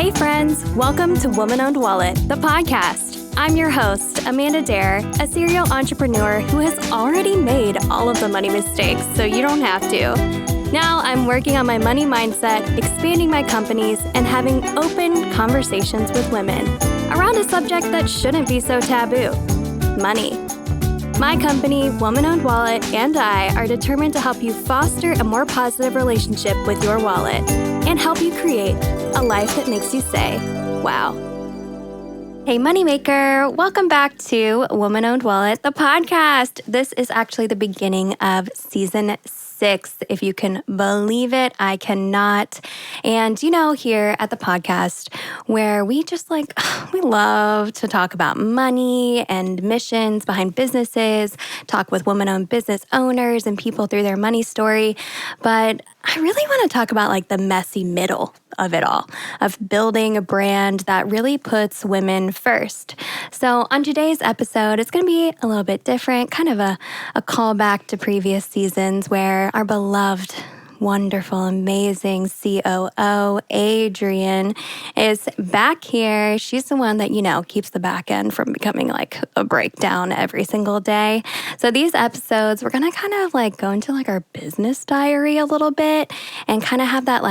Hey friends, welcome to Woman-Owned Wallet, the podcast. I'm your host, Amanda Dare, a serial entrepreneur who has already made all of the money mistakes, so you don't have to. Now I'm working on my money mindset, expanding my companies, and having open conversations with women around a subject that shouldn't be so taboo, money. My company, Woman-Owned Wallet, and I are determined to help you foster a more positive relationship with your wallet and help you create a life that makes you say, wow. Hey, Moneymaker, welcome back to Woman-Owned Wallet, the podcast. This is actually the beginning of season 6, if you can believe it. I cannot. And here at the podcast, where we just we love to talk about money and missions behind businesses, talk with woman-owned business owners and people through their money story. But I really want to talk about the messy middle of it all, of building a brand that really puts women first. So on today's episode, it's going to be a little bit different, kind of a callback to previous seasons where our beloved, wonderful, amazing COO Adrienne is back here. She's the one that, keeps the back end from becoming a breakdown every single day. So these episodes, we're going to kind of go into our business diary a little bit and kind of have that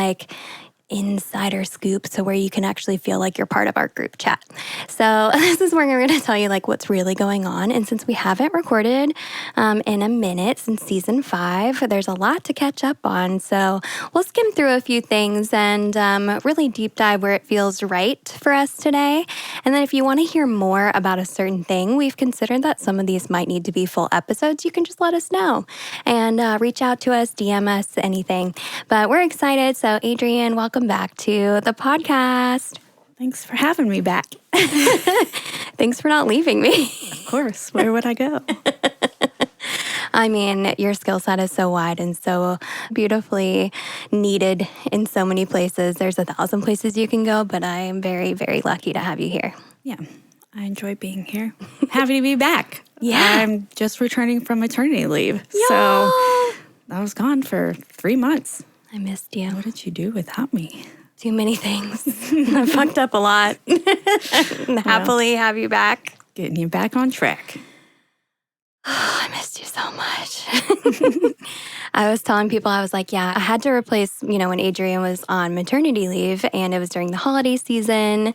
insider scoop, so where you can actually feel like you're part of our group chat. So this is where we're going to tell you what's really going on. And since we haven't recorded in a minute since season 5, there's a lot to catch up on. So we'll skim through a few things and really deep dive where it feels right for us today. And then if you want to hear more about a certain thing, we've considered that some of these might need to be full episodes. You can just let us know and reach out to us, DM us, anything. But we're excited. So Adrienne, welcome back to the podcast. Thanks for having me back. Thanks for not leaving me. Of course. Where would I go? I mean, your skill set is so wide and so beautifully needed in so many places. There's 1,000 places you can go, but I am very, very lucky to have you here. Yeah, I enjoy being here. Happy to be back. Yeah. I'm just returning from maternity leave. Yo! So I was gone for 3 months. I missed you. What did you do without me? Too many things. I fucked up a lot. Happily have you back. Getting you back on track. Oh, I missed you so much. I was telling people, I was like, yeah, I had to replace, when Adrienne was on maternity leave and it was during the holiday season.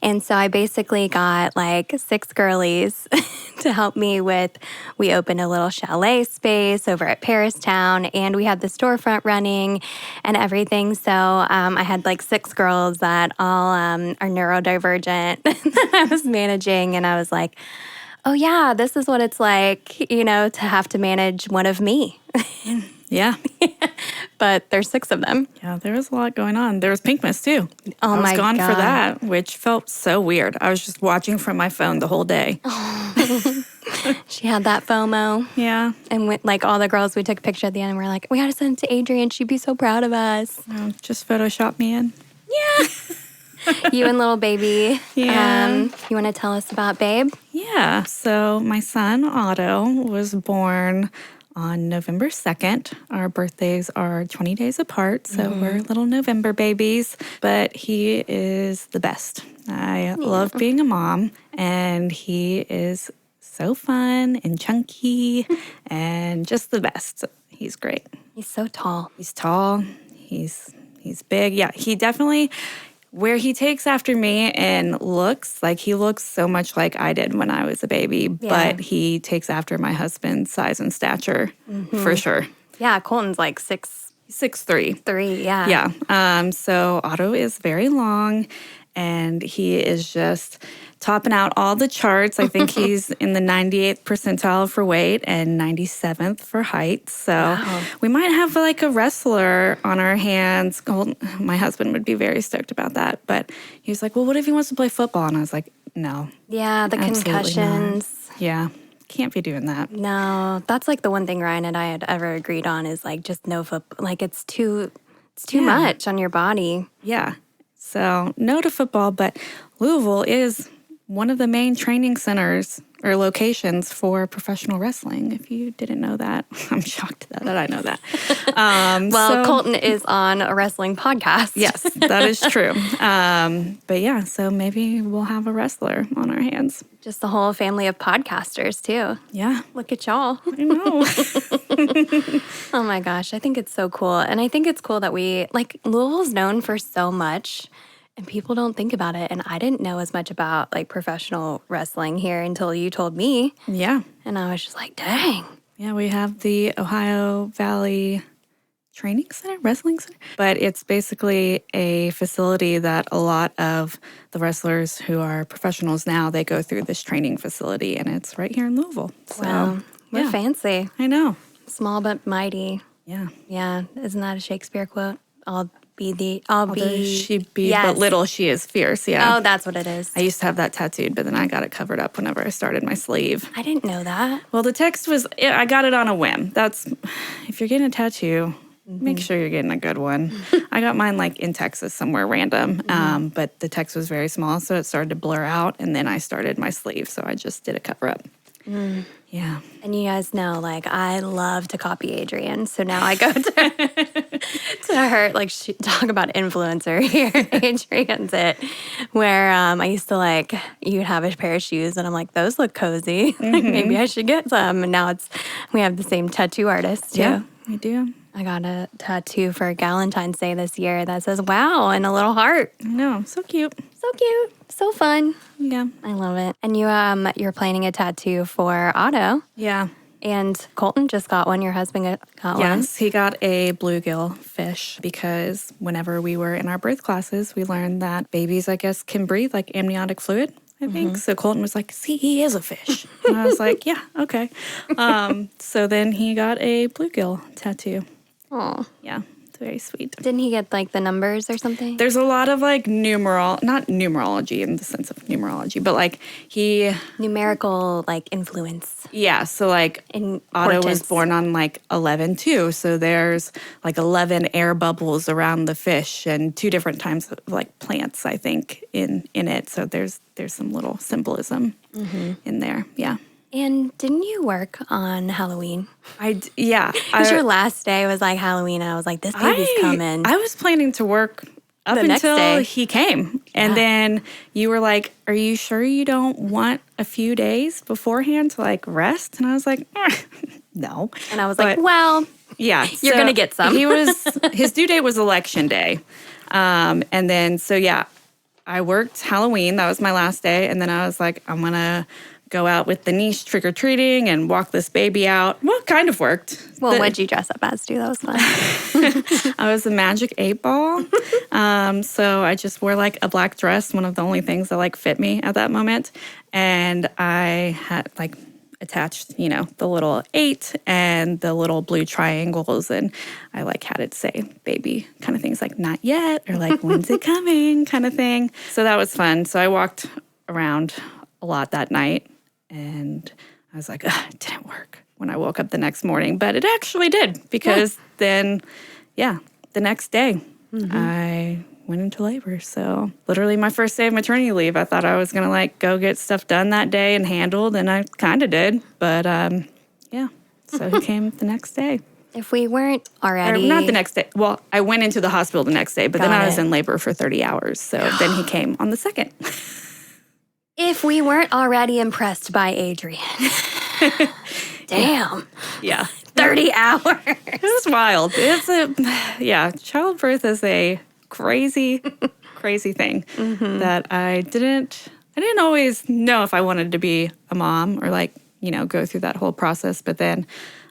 And so I basically got 6 girlies to help me with, we opened a little chalet space over at Paris Town and we had the storefront running and everything. So I had 6 girls that all are neurodivergent that I was managing. And I was like, oh yeah, this is what it's like, to have to manage one of me. Yeah. But there's 6 of them. Yeah, there was a lot going on. There was Pinkmas too. Oh my God. I was gone for that, which felt so weird. I was just watching from my phone the whole day. She had that FOMO. Yeah. And with, all the girls, we took a picture at the end and we're like, we got to send it to Adrienne. She'd be so proud of us. Just Photoshop me in. Yeah. You and little baby. Yeah. You want to tell us about Babe? Yeah. So my son, Otto, was born on November 2nd. Our birthdays are 20 days apart, so we're little November babies. But he is the best. I love being a mom, and he is so fun and chunky and just the best. He's great. He's so tall. He's tall. He's big. Yeah, he definitely... Where he takes after me and looks, he looks so much like I did when I was a baby, but he takes after my husband's size and stature, for sure. Yeah, Colton's 6'3". 3, yeah. Yeah. So Otto is very long, and he is just topping out all the charts. I think he's in the 98th percentile for weight and 97th for height. So we might have a wrestler on our hands. My husband would be very stoked about that. But he was like, well, what if he wants to play football? And I was like, no. Yeah, the concussions. Not. Yeah, can't be doing that. No, that's the one thing Ryan and I had ever agreed on is just no football. It's too much on your body. Yeah. So no to football, but Louisville is one of the main training centers or locations for professional wrestling. If you didn't know that, I'm shocked that I know that. Colton is on a wrestling podcast. Yes, that is true. But yeah, so maybe we'll have a wrestler on our hands. Just the whole family of podcasters, too. Yeah. Look at y'all. I know. Oh my gosh, I think it's so cool. And I think it's cool that Louisville's known for so much and people don't think about it. And I didn't know as much about professional wrestling here until you told me. Yeah. And I was just like, dang. Yeah, we have the Ohio Valley Training Center, Wrestling Center. But it's basically a facility that a lot of the wrestlers who are professionals now, they go through this training facility, and it's right here in Louisville. So, wow. We're fancy. I know. Small but mighty. Yeah. Yeah. Isn't that a Shakespeare quote? But little, she is fierce. Yeah. Oh, that's what it is. I used to have that tattooed, but then I got it covered up whenever I started my sleeve. I didn't know that. Well, the text was, I got it on a whim. If you're getting a tattoo, make sure you're getting a good one. I got mine in Texas somewhere random, but the text was very small, so it started to blur out, and then I started my sleeve, so I just did a cover up. Yeah. And you guys know, I love to copy Adrienne, so now I go to her, talk about influencer here. Adrienne's it, where I used to you'd have a pair of shoes, and I'm like, those look cozy. Maybe I should get some. And now we have the same tattoo artist, too. Yeah, we do. I got a tattoo for Galentine's Day this year that says, wow, and a little heart. I know, so cute. So cute. So fun. Yeah. I love it. And you're planning a tattoo for Otto. Yeah. And Colton just got one. Your husband got one. Yes, he got a bluegill fish because whenever we were in our birth classes, we learned that babies, I guess, can breathe amniotic fluid, I think. So Colton was like, see, he is a fish. And I was like, yeah, okay. So then he got a bluegill tattoo. Oh. Yeah, it's very sweet. Didn't he get the numbers or something? There's a lot of not numerology in the sense of numerology, but he... Numerical influence. Yeah, so Otto was born on 11 too, so there's 11 air bubbles around the fish and 2 different types of plants, I think, in it. So there's some little symbolism in there, yeah. And didn't you work on Halloween? Yeah. Because your last day was Halloween, and I was like, this baby's coming. I was planning to work up until he came. And then you were like, are you sure you don't want a few days beforehand to rest? And I was like, no. And I was like, well, yeah, you're going to get some. His due date was election day. And then, I worked Halloween. That was my last day. And then I was like, I'm going to go out with the niece trick-or-treating and walk this baby out. Well, it kind of worked. Well, what'd you dress up as, too? That was fun. I was a magic 8-ball. So I just wore a black dress, one of the only things that fit me at that moment. And I had attached, the little 8 and the little blue triangles. And I had it say baby kind of things not yet or when's it coming kind of thing. So that was fun. So I walked around a lot that night. And I was like, it didn't work when I woke up the next morning. But it actually did because then, the next day I went into labor. So literally my first day of maternity leave, I thought I was going to go get stuff done that day and handled. And I kind of did. But so he came the next day. If we weren't already... Or not the next day. Well, I went into the hospital the next day, but then I was in labor for 30 hours. So then he came on the 2nd. If we weren't already impressed by Adrienne. Damn. Yeah. 30 hours. It was wild. Childbirth is a crazy thing that I didn't always know if I wanted to be a mom or go through that whole process. But then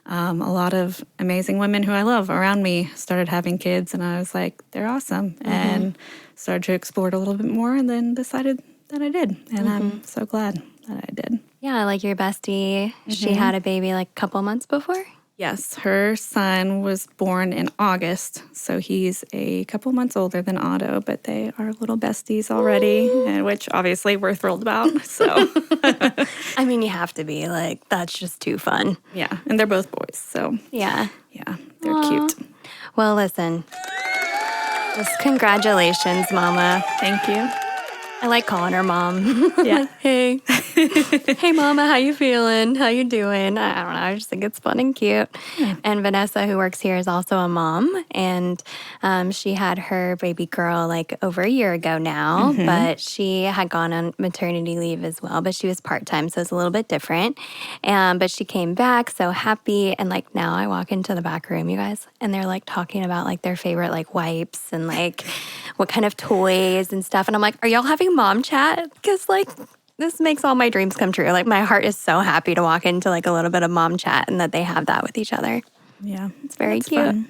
a lot of amazing women who I love around me started having kids, and I was like, they're awesome. And started to explore it a little bit more and then decided that I did. And I'm so glad that I did. Yeah, your bestie, she had a baby a couple months before? Yes, her son was born in August, so he's a couple months older than Otto, but they are little besties already, which obviously we're thrilled about. So, I mean, you have to be that's just too fun. Yeah, and they're both boys, so yeah, they're cute. Well, listen, just congratulations, Mama. Thank you. I like calling her Mom. Yeah. Hey. Hey, Mama, how you feeling? How you doing? I don't know. I just think it's fun and cute. Yeah. And Vanessa, who works here, is also a mom. And she had her baby girl like over a year ago now. But she had gone on maternity leave as well. But she was part-time, so it's a little bit different. But she came back so happy. And like now I walk into the back room, you guys, and they're like talking about like their favorite like wipes and like what kind of toys and stuff. And I'm like, are y'all having mom chat? Because like this makes all my dreams come true. Like my heart is so happy to walk into like a little bit of mom chat and that they have that with each other. Yeah. It's very cute.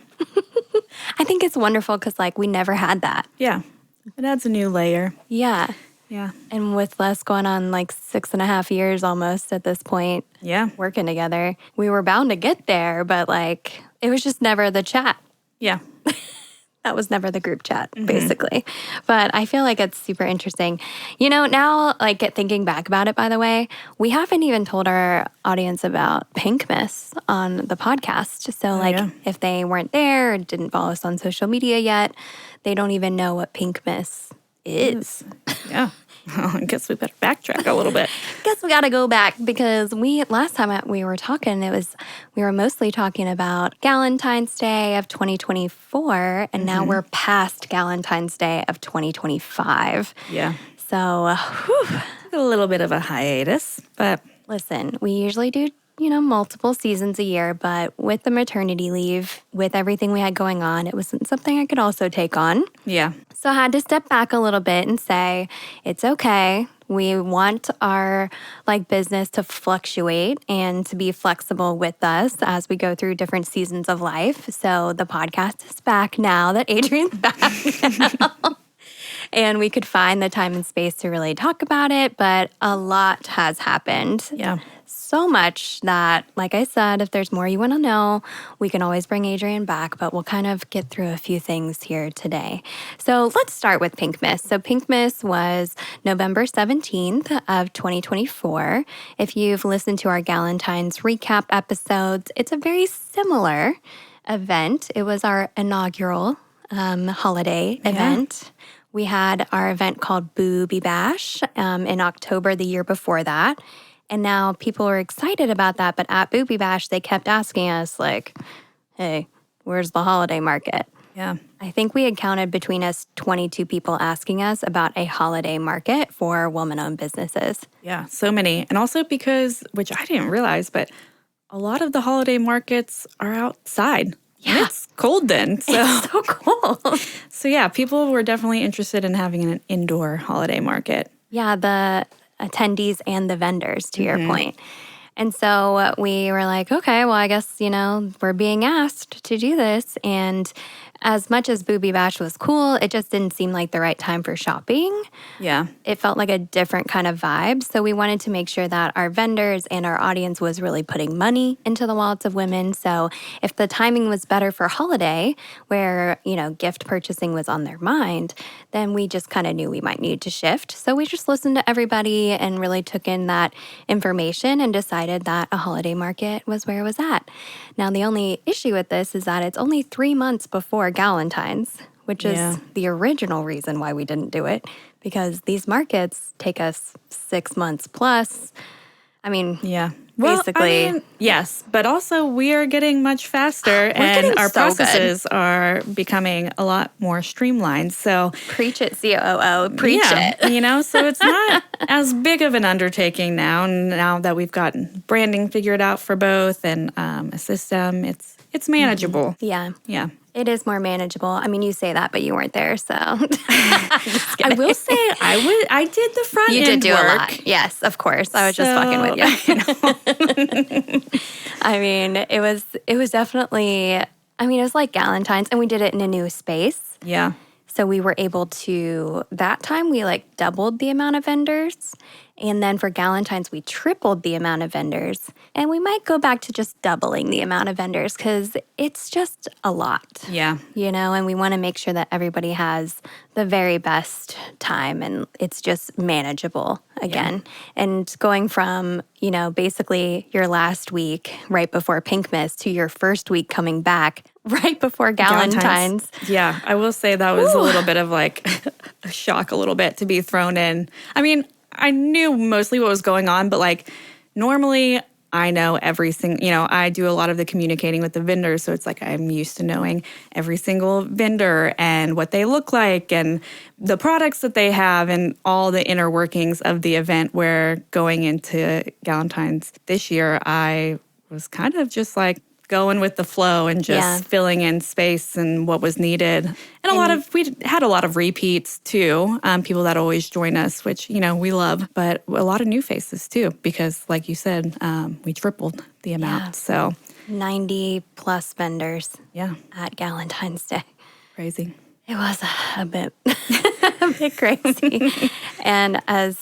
I think it's wonderful because like we never had that. Yeah. It adds a new layer. Yeah. Yeah. And with Les going on like 6.5 years almost at this point. Yeah. Working together, we were bound to get there, but like it was just never the chat. Yeah. That was never the group chat, basically. But I feel like it's super interesting. You know, now, like, thinking back about it, by the way, we haven't even told our audience about Pinkmas on the podcast. So, if they weren't there or didn't follow us on social media yet, they don't even know what Pinkmas is. Yeah. Well, I guess we better backtrack a little bit. Guess we got to go back because last time we were talking, we were mostly talking about Galentine's Day of 2024, and now we're past Galentine's Day of 2025. Yeah. So, a little bit of a hiatus, but listen, we usually do, multiple seasons a year, but with the maternity leave, with everything we had going on, it wasn't something I could also take on. Yeah. So I had to step back a little bit and say, it's okay. We want our business to fluctuate and to be flexible with us as we go through different seasons of life. So the podcast is back now that Adrienne's back. And we could find the time and space to really talk about it, but a lot has happened. Yeah. So much that, like I said, if there's more you want to know, we can always bring Adrienne back, but we'll kind of get through a few things here today. So let's start with Pinkmas. So Pinkmas was November 17th of 2024. If you've listened to our Galentine's recap episodes, it's a very similar event. It was our inaugural holiday event. We had our event called Booby Bash in October the year before that. And now people are excited about that. But at Booby Bash, they kept asking us, like, hey, where's the holiday market? Yeah. I think we had counted between us 22 people asking us about a holiday market for woman-owned businesses. Yeah, so many. And also because, which I didn't realize, but a lot of the holiday markets are outside. Yeah. It's cold then. So. It's so cold. So yeah, people were definitely interested in having an indoor holiday market. Yeah, the attendees and the vendors, to your point. And so we were like, okay, well, I guess, we're being asked to do this. And as much as Booby Bash was cool, it just didn't seem like the right time for shopping. Yeah. It felt like a different kind of vibe. So we wanted to make sure that our vendors and our audience was really putting money into the wallets of women. So if the timing was better for holiday, where, gift purchasing was on their mind, then we just kind of knew we might need to shift. So we just listened to everybody and really took in that information and decided that a holiday market was where it was at. Now, the only issue with this is that it's only 3 months before Galentine's, which is the original reason why we didn't do it, because these take us 6 months plus. I mean, basically. Yes, but also we are getting much faster and our processes are becoming a lot more streamlined. So preach it, COO, preach it. So it's not as big of an undertaking now that we've gotten branding figured out for both and a system. It's manageable. Yeah. Yeah. It is more manageable. I mean, you say that, but you weren't there, so. I will say I did the front end work. You did do a lot. Yes, of course. I was just fucking with you. I mean, it was definitely, it was like Galentine's, and we did it in a new space. Yeah. So we were able to, that time we doubled the amount of vendors. And then for Galentine's, we tripled the amount of vendors. And we might go back to just doubling the amount of vendors because it's just a lot. Yeah. And we want to make sure that everybody has the very best time and it's just manageable again. Yeah. And going from, basically your last week right before Pinkmas to your first week coming back right before Galentine's. Yeah, I will say that was a little bit of a shock a little bit to be thrown in. I knew mostly what was going on, but like normally I know every single, I do a lot of the communicating with the vendors. So it's like I'm used to knowing every single vendor and what they look like and the products that they have and all the inner workings of the event. Where going into Galentine's this year, I was kind of just like going with the flow and just filling in space and what was needed. And we had a lot of repeats too, people that always join us, which, we love, but a lot of new faces too, because like you said, we tripled the amount. Yeah. So 90 plus vendors at Galentine's Day. Crazy. It was a bit, a bit crazy. And as,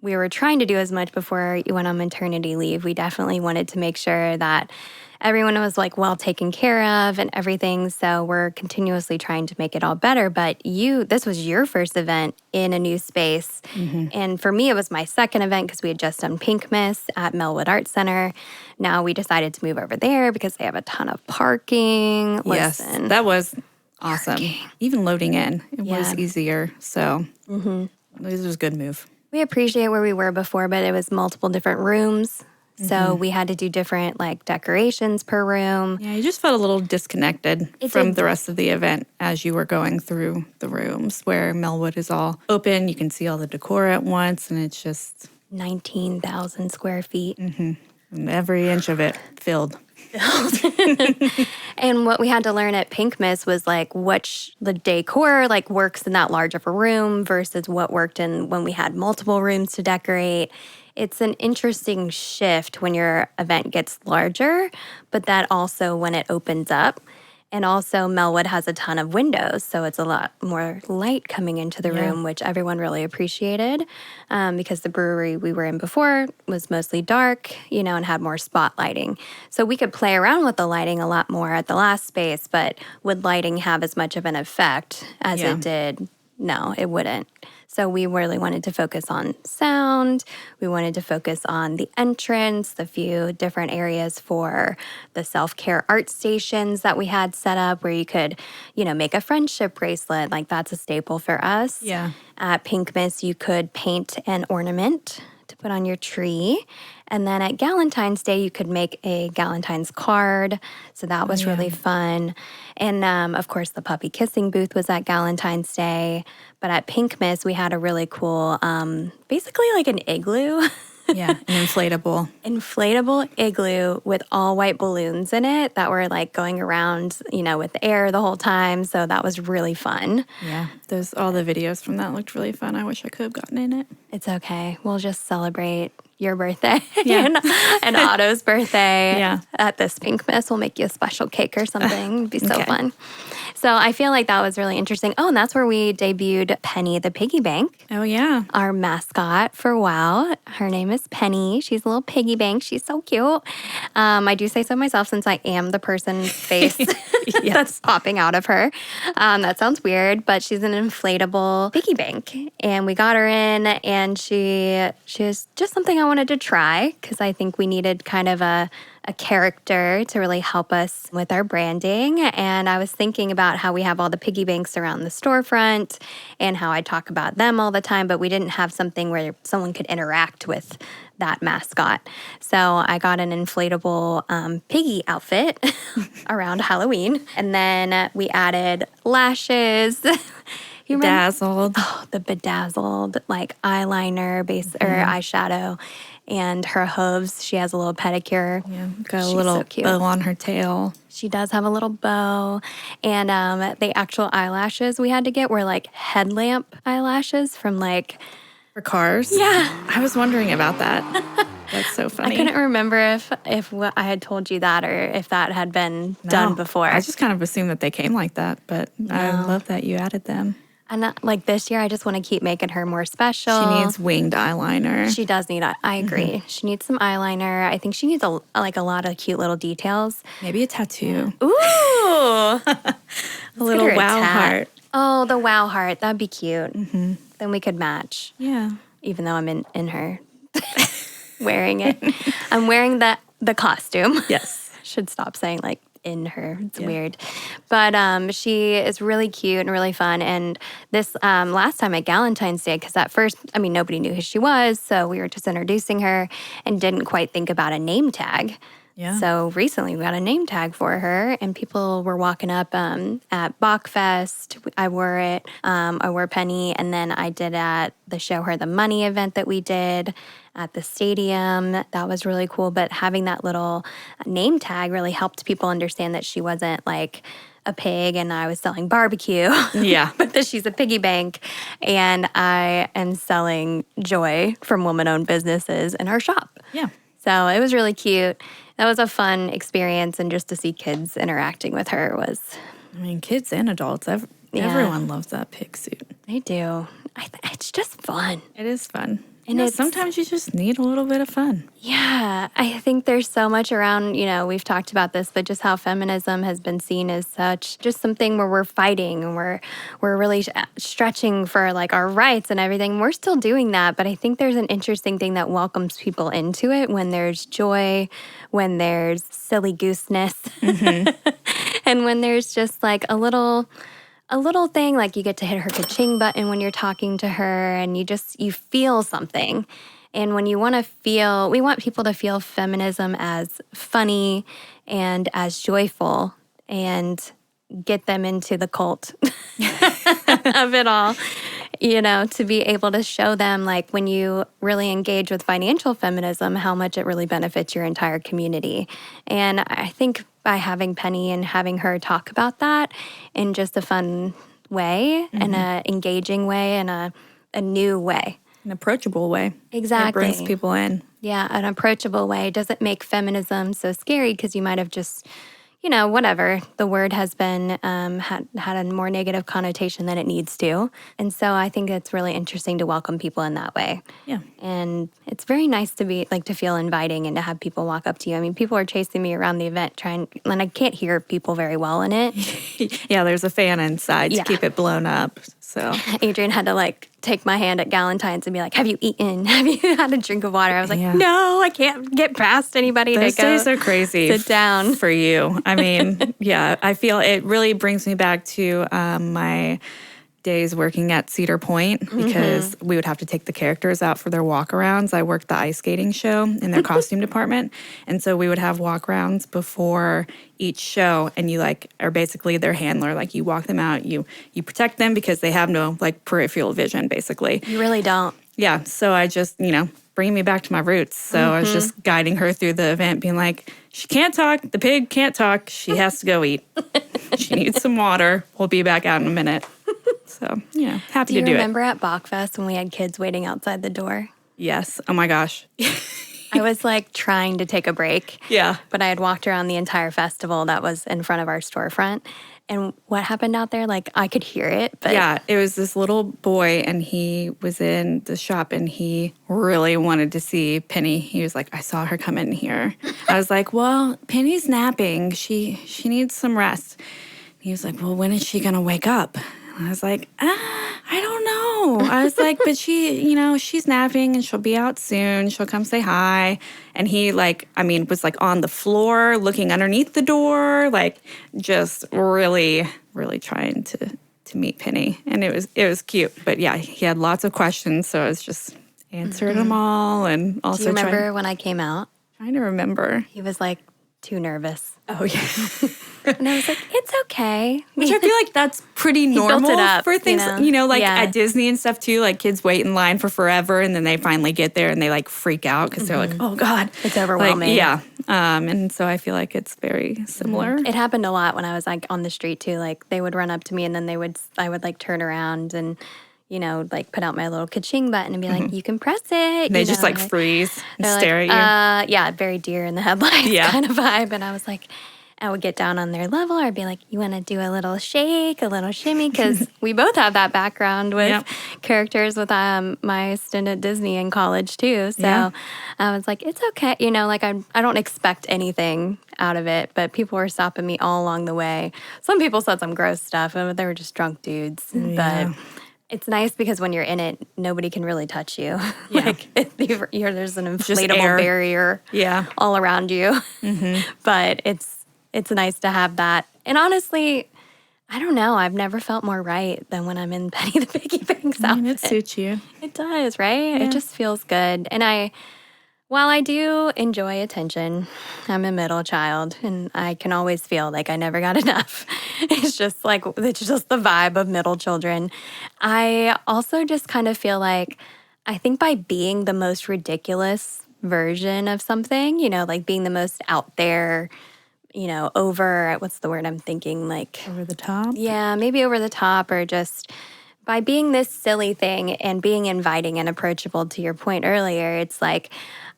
we were trying to do as much before you went on maternity leave, we definitely wanted to make sure that everyone was like well taken care of and everything. So we're continuously trying to make it all better. But this was your first event in a new space. Mm-hmm. And for me, it was my second event because we had just done Pink Miss at Melwood Arts Center. Now we decided to move over there because they have a ton of parking. Yes, that was awesome. Parking. Even loading in, it was easier. So this was a good move. We appreciate where we were before, but it was multiple different rooms. So we had to do different decorations per room. Yeah, you just felt a little disconnected from the rest of the event as you were going through the rooms, where Melwood is all open. You can see all the decor at once, and it's just 19,000 square feet. Mm-hmm. And every inch of it filled. And what we had to learn at Pink Miss was the decor works in that large of a room versus what worked in when we had multiple rooms to decorate. It's an interesting shift when your event gets larger, but that also when it opens up. And also Melwood has a ton of windows, so it's a lot more light coming into the room, which everyone really appreciated because the brewery we were in before was mostly dark, and had more spot lighting. So we could play around with the lighting a lot more at the last space, but would lighting have as much of an effect as it did? No, it wouldn't. So we really wanted to focus on sound. We wanted to focus on the entrance, the few different areas for the self-care art stations that we had set up where you could, make a friendship bracelet. That's a staple for us. Yeah. At Pink Miss, you could paint an ornament to put on your tree. And then at Galentine's Day, you could make a Galentine's card. So that was really fun. And of course, the puppy kissing booth was at Galentine's Day. But at Pink Miss, we had a really cool, basically like an igloo. Yeah, an inflatable igloo with all white balloons in it that were going around, with air the whole time. So that was really fun. Yeah, all the videos from that looked really fun. I wish I could have gotten in it. It's okay. We'll just celebrate your birthday and Otto's birthday at this Pink Miss. We'll make you a special cake or something. It'd be so fun. So I feel like that was really interesting. Oh, and that's where we debuted Penny the Piggy Bank. Oh, yeah. Our mascot for WOW. Her name is Penny. She's a little piggy bank. She's so cute. I do say so myself since I am the person's face that's popping out of her. That sounds weird, but she's an inflatable piggy bank. And we got her in, and she was just something I wanted to try because I think we needed kind of a character to really help us with our branding. And I was thinking about how we have all the piggy banks around the storefront and how I talk about them all the time, but we didn't have something where someone could interact with that mascot. So I got an inflatable piggy outfit around Halloween. And then we added lashes. Bedazzled. Oh, the bedazzled, eyeliner base or eyeshadow. And her hooves, she has a little pedicure. Yeah, got a little bow on her tail. She does have a little bow. And the actual eyelashes we had to get were headlamp eyelashes from For cars? Yeah. I was wondering about that. That's so funny. I couldn't remember if I had told you that or if that had been done before. I just kind of assumed that they came like that, but I love that you added them. And this year, I just want to keep making her more special. She needs winged eyeliner. She does need, I agree. Mm-hmm. She needs some eyeliner. I think she needs a lot of cute little details. Maybe a tattoo. Ooh. A little wow heart. Oh, the wow heart. That'd be cute. Mm-hmm. Then we could match. Yeah. Even though I'm in her wearing it. I'm wearing the costume. Yes. Should stop saying in her. It's weird. But she is really cute and really fun. And this last time at Galentine's Day, because at first, I mean, nobody knew who she was. So we were just introducing her and didn't quite think about a name tag. Yeah. So recently we got a name tag for her, and people were walking up at Bachfest. I wore it. I wore Penny, and then I did at the Show Her the Money event that we did at the stadium. That was really cool. But having that little name tag really helped people understand that she wasn't like a pig and I was selling barbecue. Yeah. But that she's a piggy bank, and I am selling joy from woman-owned businesses in her shop. Yeah. So it was really cute. That was a fun experience, and just to see kids interacting with her was... I mean, kids and adults, everyone loves that pig suit. They do. It's just fun. It is fun. And sometimes you just need a little bit of fun. Yeah, I think there's so much around, we've talked about this, but just how feminism has been seen as such, just something where we're fighting and we're really stretching for like our rights and everything. We're still doing that, but I think there's an interesting thing that welcomes people into it when there's joy, when there's silly gooseness, and when there's just like a little thing, like you get to hit her ka-ching button when you're talking to her, and you feel something. And when we want people to feel feminism as funny and as joyful, and get them into the cult of it all, to be able to show them, like, when you really engage with financial feminism, how much it really benefits your entire community. And I think by having Penny and having her talk about that in just a fun way and a engaging way and a new way. An approachable way. Exactly. It brings people in. Yeah, an approachable way. Doesn't make feminism so scary because you might have just, whatever. The word has been had a more negative connotation than it needs to. And so I think it's really interesting to welcome people in that way. Yeah. And it's very nice to feel inviting and to have people walk up to you. I mean, people are chasing me around the event and I can't hear people very well in it. Yeah, there's a fan inside to keep it blown up. So Adrienne had to take my hand at Galentine's and be like, have you eaten? Have you had a drink of water? I was like, no, I can't get past anybody. Those days are crazy. Sit down. For you. I mean, yeah, I feel it really brings me back to my days working at Cedar Point, because we would have to take the characters out for their walkarounds. I worked the ice skating show in their costume department. And so we would have walkarounds before each show, and you are basically their handler. Like, you walk them out, you protect them because they have no peripheral vision, basically. You really don't. Yeah. So I just, bring me back to my roots. So I was just guiding her through the event, being like, she can't talk. The pig can't talk. She has to go eat. She needs some water. We'll be back out in a minute. So, happy to do it. Do you remember at Bachfest when we had kids waiting outside the door? Yes. Oh, my gosh. I was trying to take a break. Yeah. But I had walked around the entire festival that was in front of our storefront. And what happened out there? I could hear it. But yeah, it was this little boy, and he was in the shop, and he really wanted to see Penny. He was like, I saw her come in here. I was like, well, Penny's napping. She needs some rest. He was like, well, when is she going to wake up? And I was like, I don't know. I was like, but she's napping and she'll be out soon. She'll come say hi. And he was on the floor looking underneath the door, just really, really trying to meet Penny. And it was cute. But yeah, he had lots of questions. So I was just answering them all. And also, do you remember when I came out? Trying to remember. He was too nervous. Oh, yeah. And I was like, it's okay. Which I feel like that's pretty normal built it up, for things, at Disney and stuff too. Kids wait in line for forever, and then they finally get there and they freak out because they're like, oh God. It's overwhelming. Yeah. And so I feel like it's very similar. It happened a lot when I was on the street too. They would run up to me, and then I would turn around and, put out my little ka-ching button and be like, you can press it. They just freeze and stare at you. Yeah, very deer in the headlights kind of vibe. And I was like, I would get down on their level. I'd be like, you want to do a little shake, a little shimmy? Because we both have that background with characters with my stint at Disney in college too. So I was like, it's okay. I don't expect anything out of it, but people were stopping me all along the way. Some people said some gross stuff, and they were just drunk dudes. Yeah. But it's nice because when you're in it, nobody can really touch you. Yeah. There's an inflatable barrier all around you. But it's nice to have that. And honestly, I don't know. I've never felt more right than when I'm in Penny the Piggy Bank's outfit. It suits you. It does, right? Yeah. It just feels good. And while I do enjoy attention, I'm a middle child and I can always feel like I never got enough. It's just the vibe of middle children. I also just kind of feel like I think by being the most ridiculous version of something, like being the most out there, over, what's the word I'm thinking? Like Over the top? Yeah, maybe over the top, or just by being this silly thing and being inviting and approachable, to your point earlier, it's like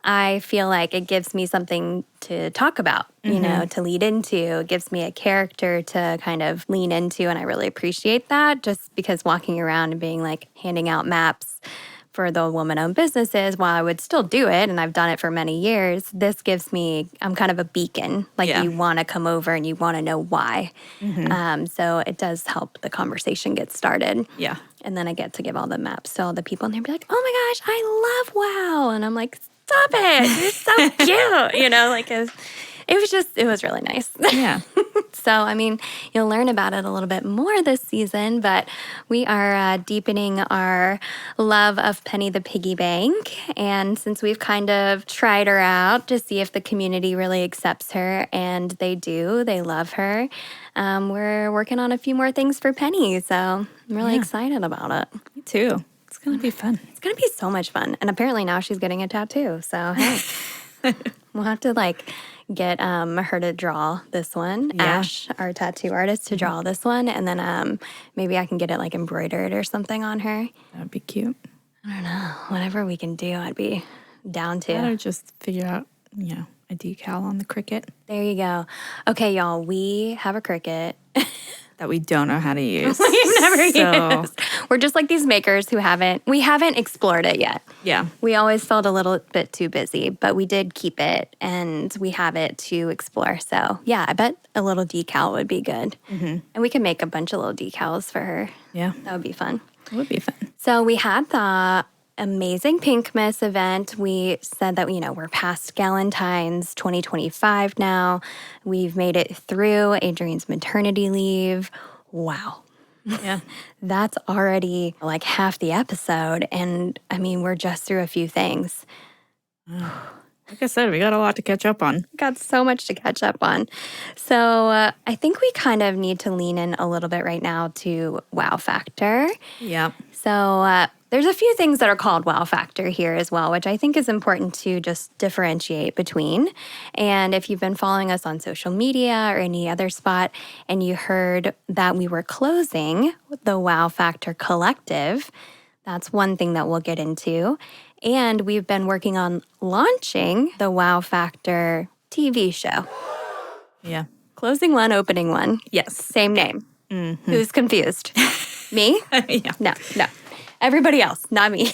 I feel like it gives me something to talk about, to lead into. It gives me a character to kind of lean into, and I really appreciate that, just because walking around and being like handing out maps for the woman-owned businesses, while I would still do it, and I've done it for many years, this gives me, I'm kind of a beacon. Like you want to come over and you want to know why. So it does help the conversation get started. Yeah. And then I get to give all the maps to all the people, and they'd be like, oh my gosh, I love WOW. And I'm like, stop it. You're so cute. It was really nice. Yeah. So, I mean, you'll learn about it a little bit more this season, but we are deepening our love of Penny the Piggy Bank. And since we've kind of tried her out to see if the community really accepts her, and they do, they love her, we're working on a few more things for Penny. So I'm really excited about it. Me too. It's going to be fun. It's going to be so much fun. And apparently now she's getting a tattoo. So, hey, we'll have to get her to draw this one. Yeah. Ash, our tattoo artist, to draw this one. And then maybe I can get it embroidered or something on her. That would be cute. I don't know. Whatever we can do, I'd be down to. Or just figure out, a decal on the cricket. There you go. Okay, y'all, we have a cricket. That we don't know how to use. We've never used. We're just like these makers who haven't explored it yet. Yeah. We always felt a little bit too busy, but we did keep it and we have it to explore. So yeah, I bet a little decal would be good. And we can make a bunch of little decals for her. Yeah. That would be fun. It would be fun. So we had the amazing Pink Miss event. We said that, we're past Galentine's 2025 now. We've made it through Adrienne's maternity leave. Wow. Yeah. That's already like half the episode. And I mean, we're just through a few things. Like I said, we got a lot to catch up on. Got so much to catch up on. So I think we kind of need to lean in a little bit right now to wow factor. Yep. So there's a few things that are called wow factor here as well, which I think is important to just differentiate between. And if you've been following us on social media or any other spot and you heard that we were closing the Wow Factor Collective, that's one thing that we'll get into. And we've been working on launching the Wow Factor TV show. Yeah. Closing one, opening one. Yes. Same name. Who's confused? Me? Yeah. No. Everybody else, not me.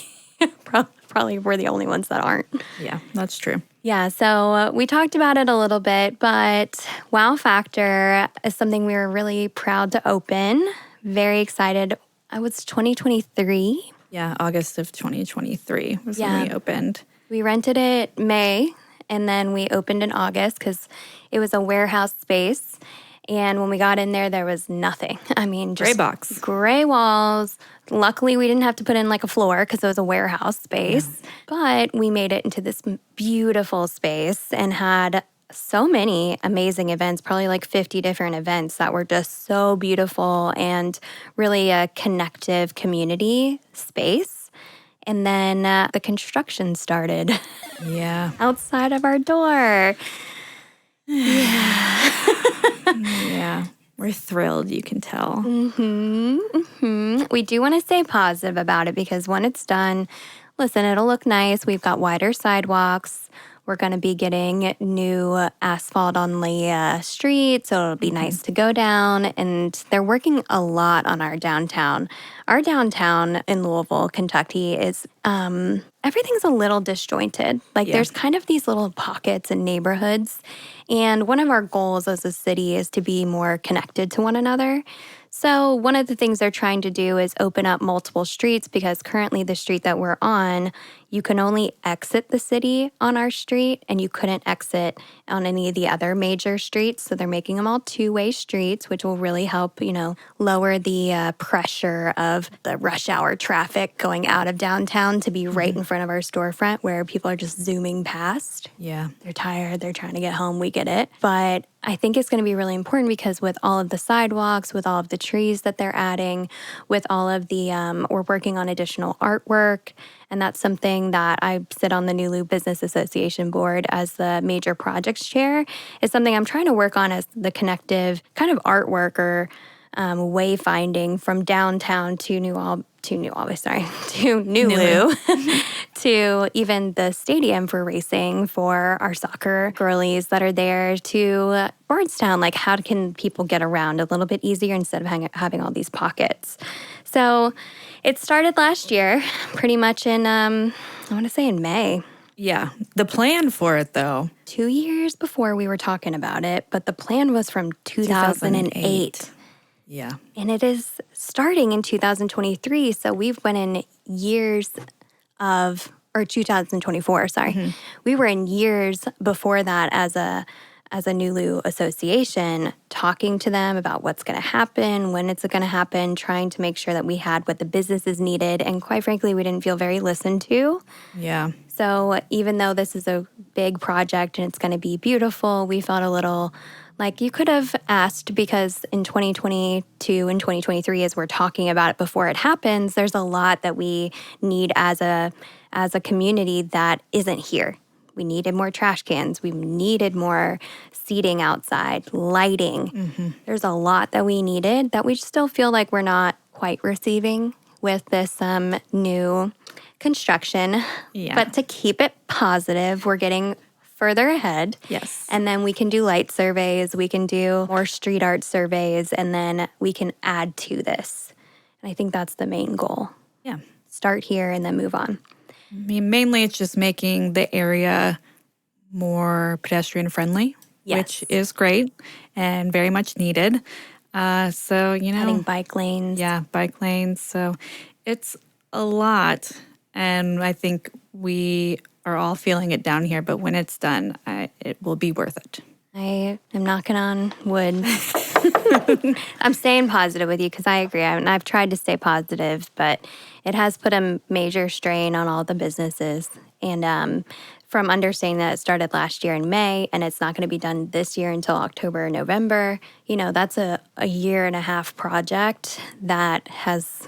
Probably we're the only ones that aren't. Yeah, that's true. Yeah, so we talked about it a little bit, but Wow Factor is something we were really proud to open. Very excited. It was 2023. Yeah, August of 2023 was when we opened. We rented it May, and then we opened in August because it was a warehouse space. And when we got in there was nothing. I mean, just gray box. Gray walls. Luckily, we didn't have to put in a floor because it was a warehouse space. Yeah. But we made it into this beautiful space and had so many amazing events, probably 50 different events that were just so beautiful and really a connective community space. And then the construction started. Yeah. Outside of our door. Yeah. Yeah. We're thrilled, you can tell. We do want to stay positive about it because when it's done, listen, it'll look nice. We've got wider sidewalks. We're going to be getting new asphalt on the street, so it'll be nice to go down. And they're working a lot on our downtown. Our downtown in Louisville, Kentucky is, everything's a little disjointed. There's kind of these little pockets and neighborhoods. And one of our goals as a city is to be more connected to one another. So one of the things they're trying to do is open up multiple streets because currently the street that we're on, you can only exit the city on our street, and you couldn't exit on any of the other major streets. So they're making them all two-way streets, which will really help, lower the pressure of the rush hour traffic going out of downtown to be right in front of our storefront where people are just zooming past. Yeah. They're tired, they're trying to get home, we get it. But I think it's going to be really important because with all of the sidewalks, with all of the trees that they're adding, with all of the, we're working on additional artwork. And that's something that I sit on the Nulu Business Association board as the major projects chair. It's something I'm trying to work on as the connective kind of artwork or wayfinding from downtown to Nulu, to even the stadium for racing for our soccer girlies that are there, to Bardstown. Like, how can people get around a little bit easier instead of having all these pockets? So it started last year, pretty much in, I want to say in May. Yeah. The plan for it, though. 2 years before we were talking about it, but the plan was from 2008. Yeah. And it is starting in 2023. So we've been in years of, or 2024, sorry. We were in years before that as a Nulu association, talking to them about what's going to happen, when it's going to happen, trying to make sure that we had what the businesses needed. And quite frankly, we didn't feel very listened to. Yeah. So even though this is a big project and it's going to be beautiful, we felt a little like you could have asked, because in 2022 and 2023, as we're talking about it before it happens, there's a lot that we need as a community that isn't here. We needed more trash cans. We needed more seating outside, lighting. There's a lot that we needed that we still feel like we're not quite receiving with this new construction. Yeah. But to keep it positive, we're getting further ahead. Yes. And then we can do light surveys, we can do more street art surveys, and then we can add to this. And I think that's the main goal. Yeah. Start here and then move on. I mean, mainly it's just making the area more pedestrian friendly, which is great and very much needed. So, Adding bike lanes. Yeah, bike lanes. So it's a lot. And I think we are all feeling it down here, but when it's done, it will be worth it. I am knocking on wood. I'm staying positive with you because I agree. I've tried to stay positive, but it has put a major strain on all the businesses. And from understanding that it started last year in May and it's not going to be done this year until October or November, that's a year and a half project that has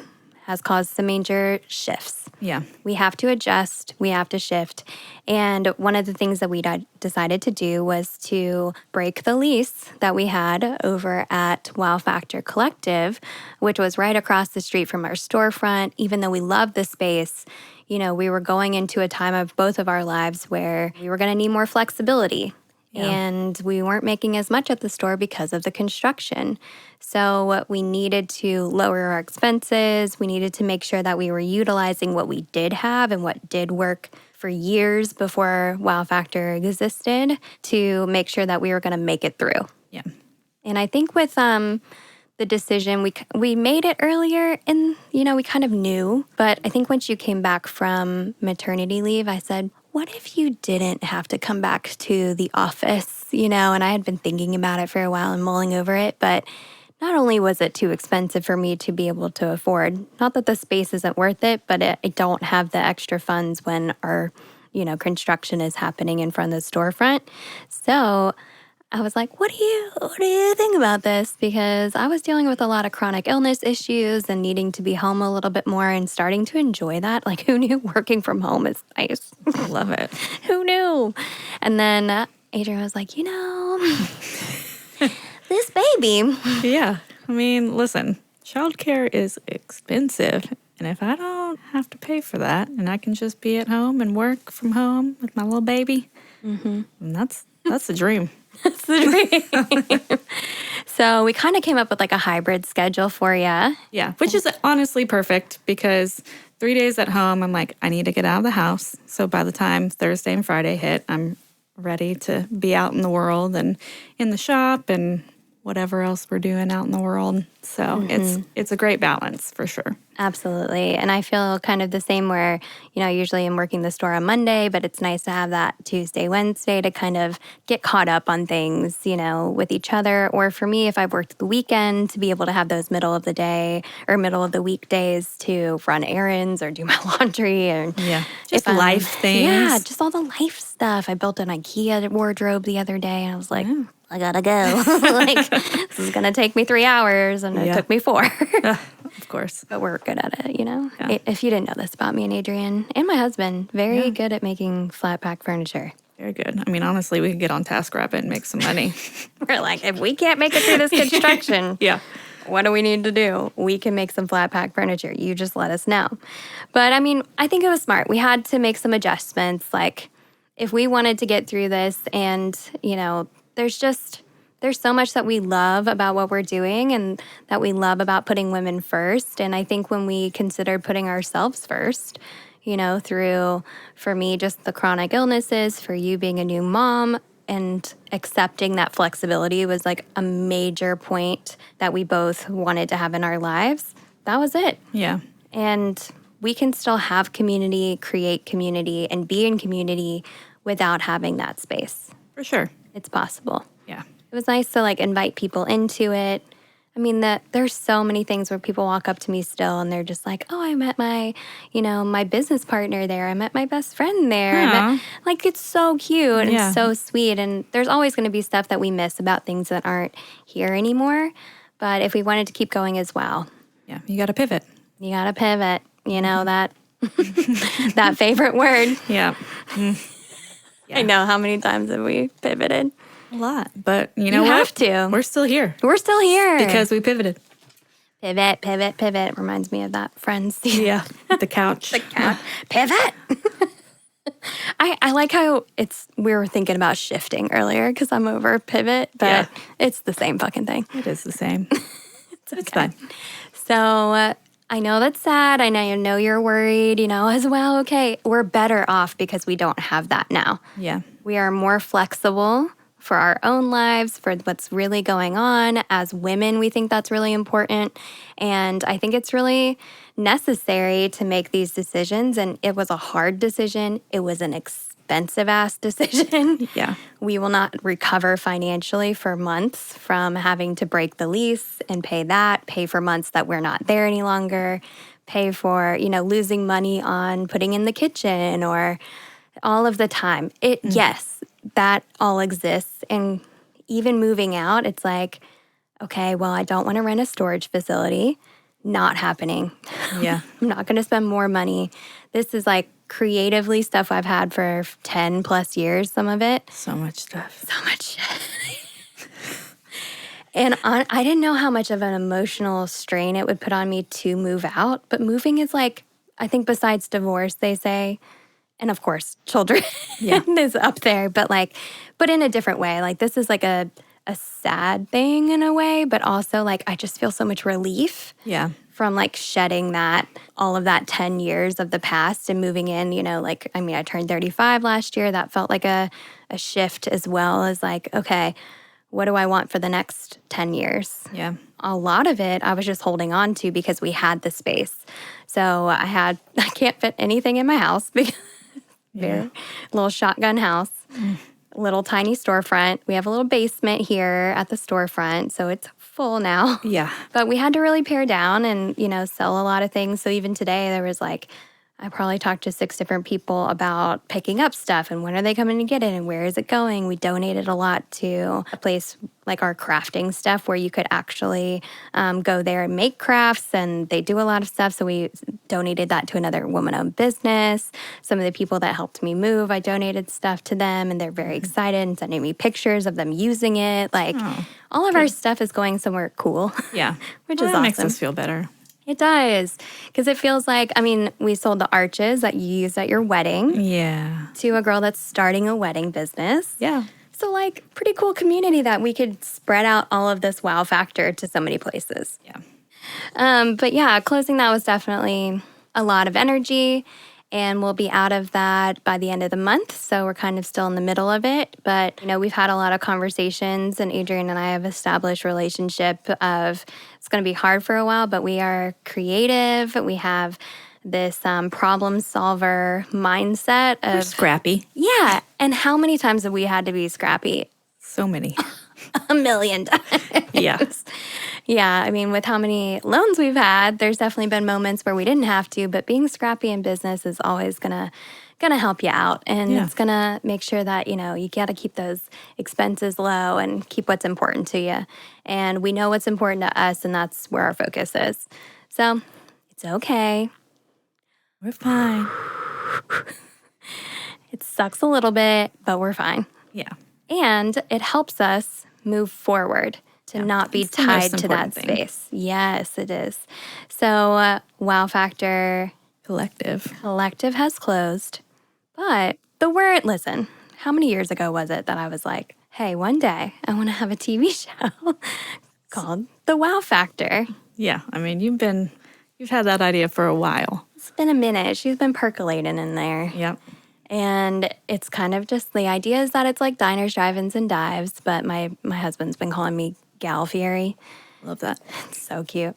caused some major shifts. Yeah. We have to adjust. We have to shift. And one of the things that we decided to do was to break the lease that we had over at Wow Factor Collective, which was right across the street from our storefront. Even though we love the space, we were going into a time of both of our lives where we were going to need more flexibility. Yeah. And we weren't making as much at the store because of the construction. So we needed to lower our expenses. We needed to make sure that we were utilizing what we did have and what did work for years before Wow Factor existed to make sure that we were going to make it through. Yeah. And I think with the decision, we made it earlier and, we kind of knew. But I think once you came back from maternity leave, I said, what if you didn't have to come back to the office, And I had been thinking about it for a while and mulling over it, but not only was it too expensive for me to be able to afford, not that the space isn't worth it, but I don't have the extra funds when our, construction is happening in front of the storefront. So I was like, what do you think about this? Because I was dealing with a lot of chronic illness issues and needing to be home a little bit more and starting to enjoy that. Like, who knew working from home is nice? I love it. Who knew? And then Adrienne was like, this baby. Yeah. I mean, listen, childcare is expensive. And if I don't have to pay for that and I can just be at home and work from home with my little baby, that's a dream. That's the dream. So we kind of came up with like a hybrid schedule for you. Yeah, which is honestly perfect because 3 days at home, I'm like, I need to get out of the house. So by the time Thursday and Friday hit, I'm ready to be out in the world and in the shop and whatever else we're doing out in the world. So it's a great balance for sure. Absolutely. And I feel kind of the same where, usually I'm working the store on Monday, but it's nice to have that Tuesday, Wednesday to kind of get caught up on things, with each other. Or for me, if I've worked the weekend, to be able to have those middle of the day or middle of the weekdays to run errands or do my laundry. And just life things. Yeah, just all the life stuff. I built an IKEA wardrobe the other day and I was like, I gotta go. This is gonna take me 3 hours, and it took me 4. Of course. But we're good at it, Yeah. If you didn't know this about me and Adrienne and my husband, very good at making flat pack furniture. Very good. I mean, honestly, we could get on TaskRabbit and make some money. We're like, if we can't make it through this construction, what do we need to do? We can make some flat pack furniture. You just let us know. But I mean, I think it was smart. We had to make some adjustments. Like, if we wanted to get through this and, there's so much that we love about what we're doing and that we love about putting women first. And I think when we considered putting ourselves first, through, for me, just the chronic illnesses, for you being a new mom, and accepting that flexibility was like a major point that we both wanted to have in our lives. That was it. Yeah. And we can still have community, create community, and be in community without having that space. For sure. It's possible. Yeah. It was nice to invite people into it. I mean, there's so many things where people walk up to me still and they're just like, oh, I met my, my business partner there. I met my best friend there. It's so cute and so sweet. And there's always going to be stuff that we miss about things that aren't here anymore. But if we wanted to keep going as well. Yeah, you got to pivot. You got to pivot. That that favorite word. Yeah. I know. How many times have we pivoted? A lot. But you know what? Have to. We're still here. We're still here. Because we pivoted. Pivot, pivot, pivot. It reminds me of that Friends. Yeah. The couch. The couch. Pivot. I like how we were thinking about shifting earlier because I'm over pivot, but it's the same fucking thing. It is the same. It's fine. So I know that's sad. I know you're worried, as well. Okay, we're better off because we don't have that now. Yeah. We are more flexible for our own lives, for what's really going on. As women, we think that's really important. And I think it's really necessary to make these decisions. And it was a hard decision. It was an expensive-ass decision. Yeah. We will not recover financially for months from having to break the lease and pay for months that we're not there any longer, pay for, losing money on putting in the kitchen or all of the time. Yes, that all exists. And even moving out, it's like, okay, well, I don't want to rent a storage facility. Not happening. Yeah. I'm not going to spend more money. This is creatively stuff I've had for 10 plus years, some of it. So much stuff. So much shit. And I didn't know how much of an emotional strain it would put on me to move out. But moving is I think besides divorce, they say, and of course, children is up there, but in a different way. This is a sad thing in a way, but also I just feel so much relief. Yeah. From shedding all of that 10 years of the past and moving in, I turned 35 last year. That felt like a shift as well as okay, what do I want for the next 10 years? Yeah. A lot of it I was just holding on to because we had the space. So I can't fit anything in my house because little shotgun house, little tiny storefront. We have a little basement here at the storefront, so it's full now. Yeah. But we had to really pare down and, sell a lot of things. So even today there was I probably talked to 6 different people about picking up stuff and when are they coming to get it and where is it going. We donated a lot to a place like our crafting stuff where you could actually go there and make crafts, and they do a lot of stuff. So we donated that to another woman-owned business. Some of the people that helped me move, I donated stuff to them, and they're very excited and sending me pictures of them using it. All of our stuff is going somewhere cool. Yeah. Which is awesome. That makes us feel better. It does, because it feels we sold the arches that you used at your wedding. Yeah. To a girl that's starting a wedding business. Yeah. So pretty cool community that we could spread out all of this wow factor to so many places. Yeah. But yeah, closing that was definitely a lot of energy. And we'll be out of that by the end of the month. So we're kind of still in the middle of it. But, we've had a lot of conversations, and Adrienne and I have established relationship of it's going to be hard for a while, but we are creative. We have this problem solver mindset of We're scrappy. Yeah. And how many times have we had to be scrappy? So many. A million times. Yeah. Yeah, with how many loans we've had, there's definitely been moments where we didn't have to, but being scrappy in business is always gonna help you out. And it's gonna make sure that, you gotta keep those expenses low and keep what's important to you. And we know what's important to us, and that's where our focus is. So it's okay. We're fine. It sucks a little bit, but we're fine. Yeah. And it helps us move forward to not be tied to that space. Yes, it is. So Wow Factor Collective has closed. But listen, how many years ago was it that I was like, hey, one day I want to have a TV show called The Wow Factor? Yeah. You've had that idea for a while. It's been a minute. She's been percolating in there. Yep. And it's kind of just the idea is that it's like diners, drive-ins, and dives. But my husband's been calling me Gal Fieri. Love that. It's so cute.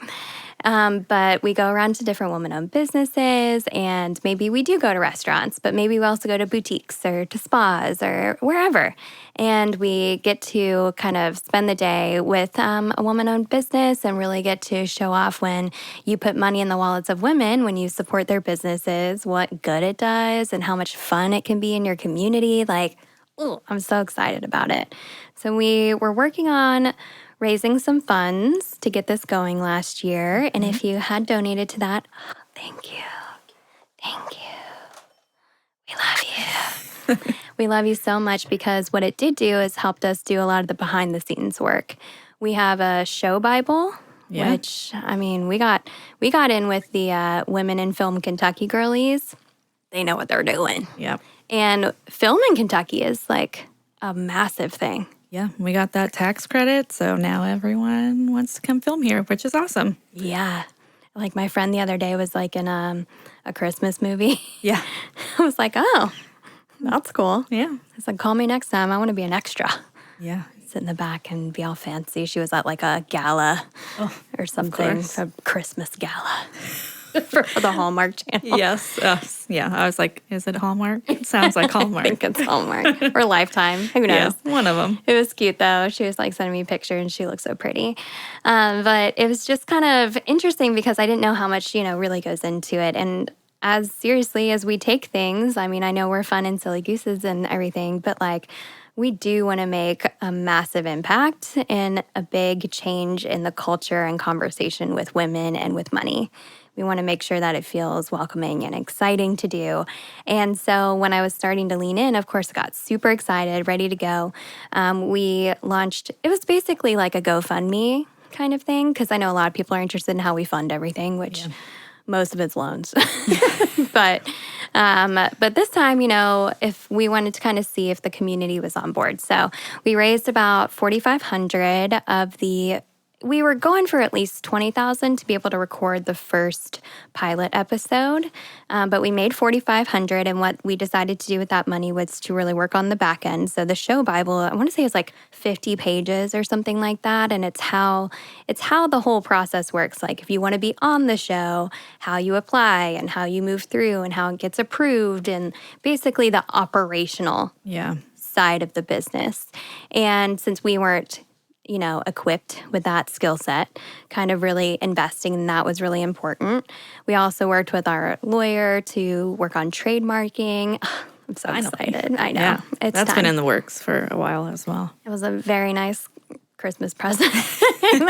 But we go around to different woman-owned businesses, and maybe we do go to restaurants, but maybe we also go to boutiques or to spas or wherever. And we get to kind of spend the day with a woman-owned business and really get to show off when you put money in the wallets of women, when you support their businesses, what good it does and how much fun it can be in your community. I'm so excited about it. So we were working on raising some funds to get this going last year. And if you had donated to that, thank you. Thank you. We love you. We love you so much, because what it did do is helped us do a lot of the behind the scenes work. We have a show Bible, which, we got in with the Women in Film Kentucky girlies. They know what they're doing. Yep. And film in Kentucky is like a massive thing. Yeah, we got that tax credit, so now everyone wants to come film here, which is awesome. Yeah. Like my friend the other day was like in a Christmas movie. Yeah. I was like, oh, that's cool. Yeah. It's like, call me next time. I want to be an extra. Yeah. Sit in the back and be all fancy. She was at like a gala or something, a Christmas gala. For the Hallmark Channel. Yes. Yeah. I was like, is it Hallmark? It sounds like Hallmark. I think it's Hallmark. Or Lifetime. Who knows? Yeah, one of them. It was cute, though. She was like sending me a picture, and she looked so pretty. But it was just kind of interesting because I didn't know how much, really goes into it. And as seriously as we take things, I know we're fun and silly gooses and everything, but we do want to make a massive impact and a big change in the culture and conversation with women and with money. We want to make sure that it feels welcoming and exciting to do. And so when I was starting to lean in, of course, I got super excited, ready to go. We launched, it was basically like a GoFundMe kind of thing, because I know a lot of people are interested in how we fund everything, which most of it's loans. But this time, if we wanted to kind of see if the community was on board. So we raised about $4,500 of the we were going for at least $20,000 to be able to record the first pilot episode, but we made $4,500, and what we decided to do with that money was to really work on the back end. So the show Bible, I want to say, is like 50 pages or something like that, and it's how the whole process works. Like if you want to be on the show, how you apply and how you move through and how it gets approved, and basically the operational side of the business. And since we weren't equipped with that skill set, kind of really investing in that was really important. We also worked with our lawyer to work on trademarking. I'm so excited. I know. Yeah, that's time. Been in the works for a while as well. It was a very nice Christmas present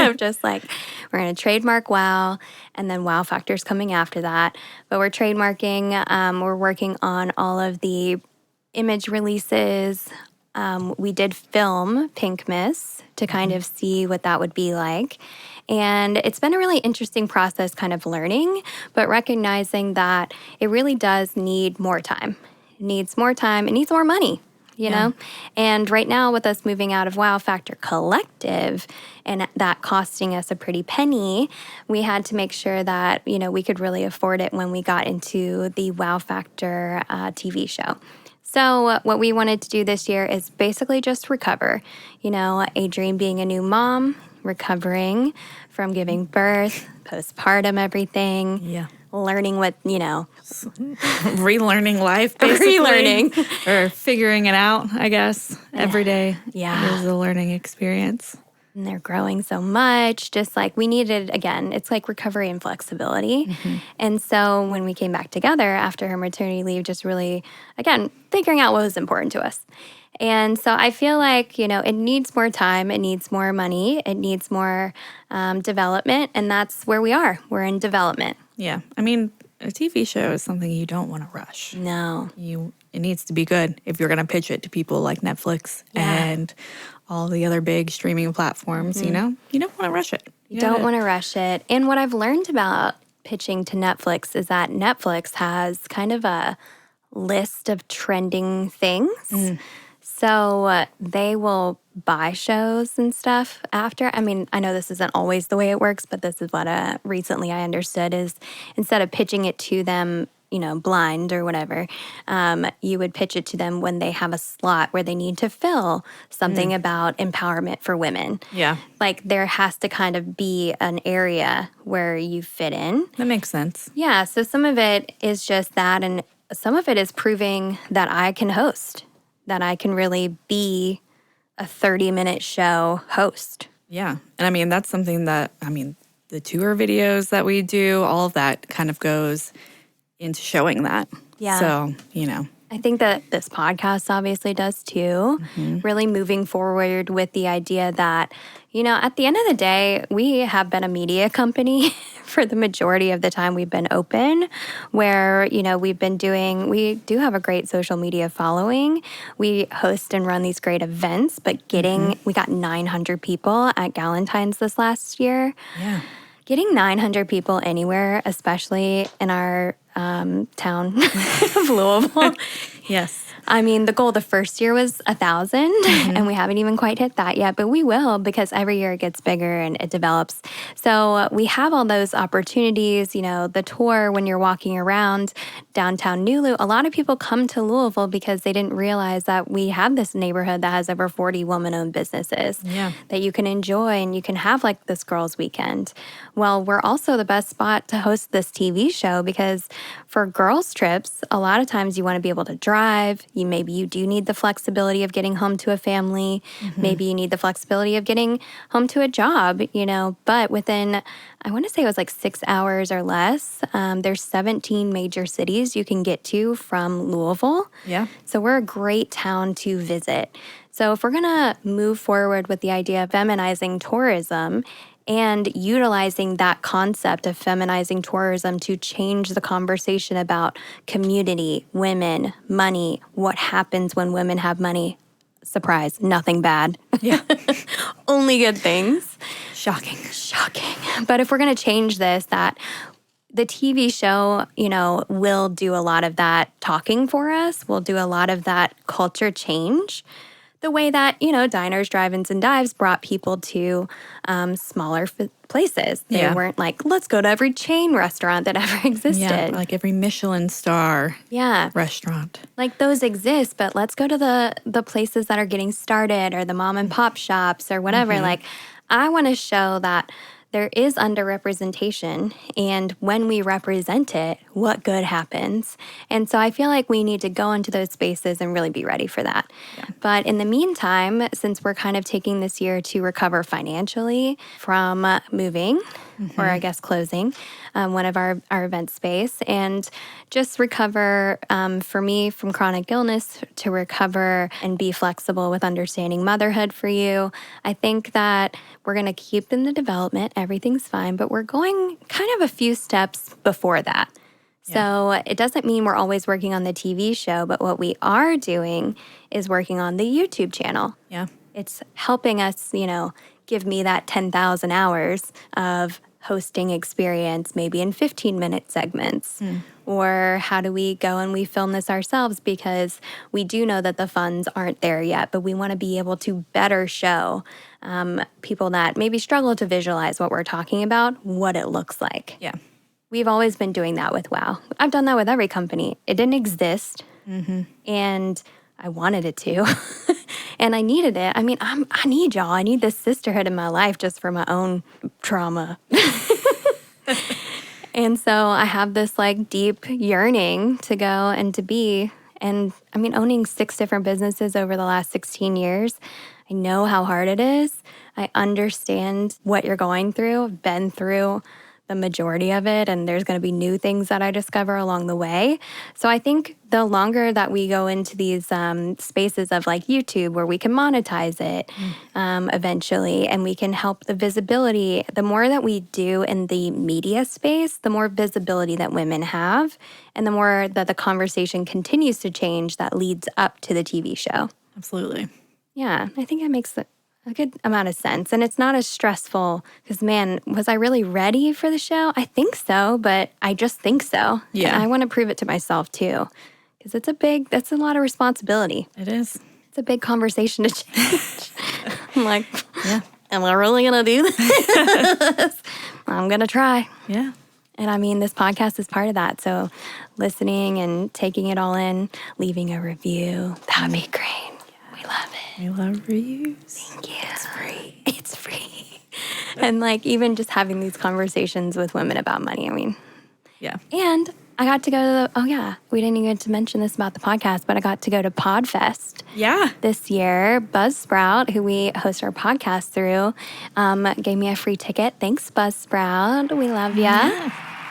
of just like, we're going to trademark WOW, and then WOW Factor's coming after that. But we're trademarking. We're working on all of the image releases. We did film Pink Miss to kind of see what that would be like. And it's been a really interesting process kind of learning, but recognizing that it really does need more time. It needs more time. It needs more money. you know? And right now with us moving out of Wow Factor Collective and that costing us a pretty penny, we had to make sure that, you know, we could really afford it when we got into the Wow Factor TV show. So what we wanted to do this year is basically just recover. You know, Adrienne being a new mom, recovering from giving birth, postpartum everything. Yeah. Learning what, you know. Relearning life, basically. Relearning. Or figuring it out, I guess. Every day is a learning experience. And they're growing so much, just like we needed, again, it's like recovery and flexibility. And so when we came back together after her maternity leave, just really, again, figuring out what was important to us. And so I feel like, you know, it needs more time, it needs more money, it needs more development, and that's where we are. We're in development. Yeah. I mean, a TV show is something you don't want to rush. No. It needs to be good if you're going to pitch it to people like Netflix and all the other big streaming platforms, you know? You don't want to rush it. You don't want to rush it. And what I've learned about pitching to Netflix is that Netflix has kind of a list of trending things. So they will buy shows and stuff after. I mean, I know this isn't always the way it works, but this is what recently I understood is instead of pitching it to them, you know, blind or whatever, you would pitch it to them when they have a slot where they need to fill something about empowerment for women. Yeah. Like there has to kind of be an area where you fit in. That makes sense. Yeah. So some of it is just that. And some of it is proving that I can host, that I can really be a 30-minute show host. Yeah. And I mean, that's something that, the tour videos that we do, all of that kind of goes into showing that. Yeah. So, you know. I think that this podcast obviously does too. Really moving forward with the idea that, you know, at the end of the day, we have been a media company for the majority of the time we've been open, where, you know, we do have a great social media following. We host and run these great events, but we got 900 people at Galentine's this last year. Yeah. Getting 900 people anywhere, especially in our town of Louisville. Yes. I mean, the goal the first year was 1,000, and we haven't even quite hit that yet, but we will because every year it gets bigger and it develops. So we have all those opportunities, you know, the tour when you're walking around downtown Nulu, a lot of people come to Louisville because they didn't realize that we have this neighborhood that has over 40 woman-owned businesses that you can enjoy and you can have like this girls' weekend. Well, we're also the best spot to host this TV show because for girls' trips, a lot of times you want to be able to drive. Maybe you do need the flexibility of getting home to a family. Maybe you need the flexibility of getting home to a job, you know, but within, I want to say it was like 6 hours or less, there's 17 major cities you can get to from Louisville. Yeah. So we're a great town to visit. So if we're going to move forward with the idea of feminizing tourism and utilizing that concept of feminizing tourism to change the conversation about community, women, money, what happens when women have money. Surprise, nothing bad. Yeah. Only good things. Shocking. But if we're going to change this, that the TV show, you know, will do a lot of that talking for us. We'll do a lot of that culture change. The way that, you know, diners, drive-ins, and dives brought people to smaller places. They weren't like, let's go to every chain restaurant that ever existed. Yeah, like every Michelin star restaurant. Like those exist, but let's go to the places that are getting started or the mom and pop shops or whatever. Like, I want to show that there is underrepresentation, and when we represent it, what good happens. And so I feel like we need to go into those spaces and really be ready for that. Yeah. But in the meantime, since we're kind of taking this year to recover financially from moving, or I guess closing one of our event space, and just recover for me from chronic illness to recover and be flexible with understanding motherhood for you. I think that we're going to keep in the development. Everything's fine, but we're going kind of a few steps before that. So it doesn't mean we're always working on the TV show, but what we are doing is working on the YouTube channel. Yeah. It's helping us, you know, give me that 10,000 hours of hosting experience, maybe in 15-minute segments, Or how do we go and we film this ourselves because we do know that the funds aren't there yet, but we want to be able to better show people that maybe struggle to visualize what we're talking about, what it looks like. Yeah. We've always been doing that with WOW. I've done that with every company. It didn't exist, and I wanted it to, and I needed it. I mean, I need y'all. I need this sisterhood in my life just for my own trauma. And so I have this like deep yearning to go and to be. And I mean, owning 6 different businesses over the last 16 years, I know how hard it is. I understand what you're going through. I've been through the majority of it, and there's going to be new things that I discover along the way. So I think the longer that we go into these spaces of like YouTube where we can monetize it eventually, and we can help the visibility, the more that we do in the media space, the more visibility that women have, and the more that the conversation continues to change that leads up to the TV show. Absolutely. Yeah, I think it makes a good amount of sense. And it's not as stressful because, man, was I really ready for the show? I think so, but I just think so. Yeah. And I want to prove it to myself too because that's a lot of responsibility. It is. It's a big conversation to change. I'm like, Yeah. am I really going to do this? I'm going to try. Yeah. And I mean, this podcast is part of that. So listening and taking it all in, leaving a review, that would be great. We love it. We love reviews. Thank you. It's free. It's free. And like even just having these conversations with women about money, I mean. Yeah. And I got to go to we didn't even get to mention this about the podcast, but I got to go to Podfest. Yeah. This year. Buzzsprout, who we host our podcast through, gave me a free ticket. Thanks, Buzzsprout. We love ya.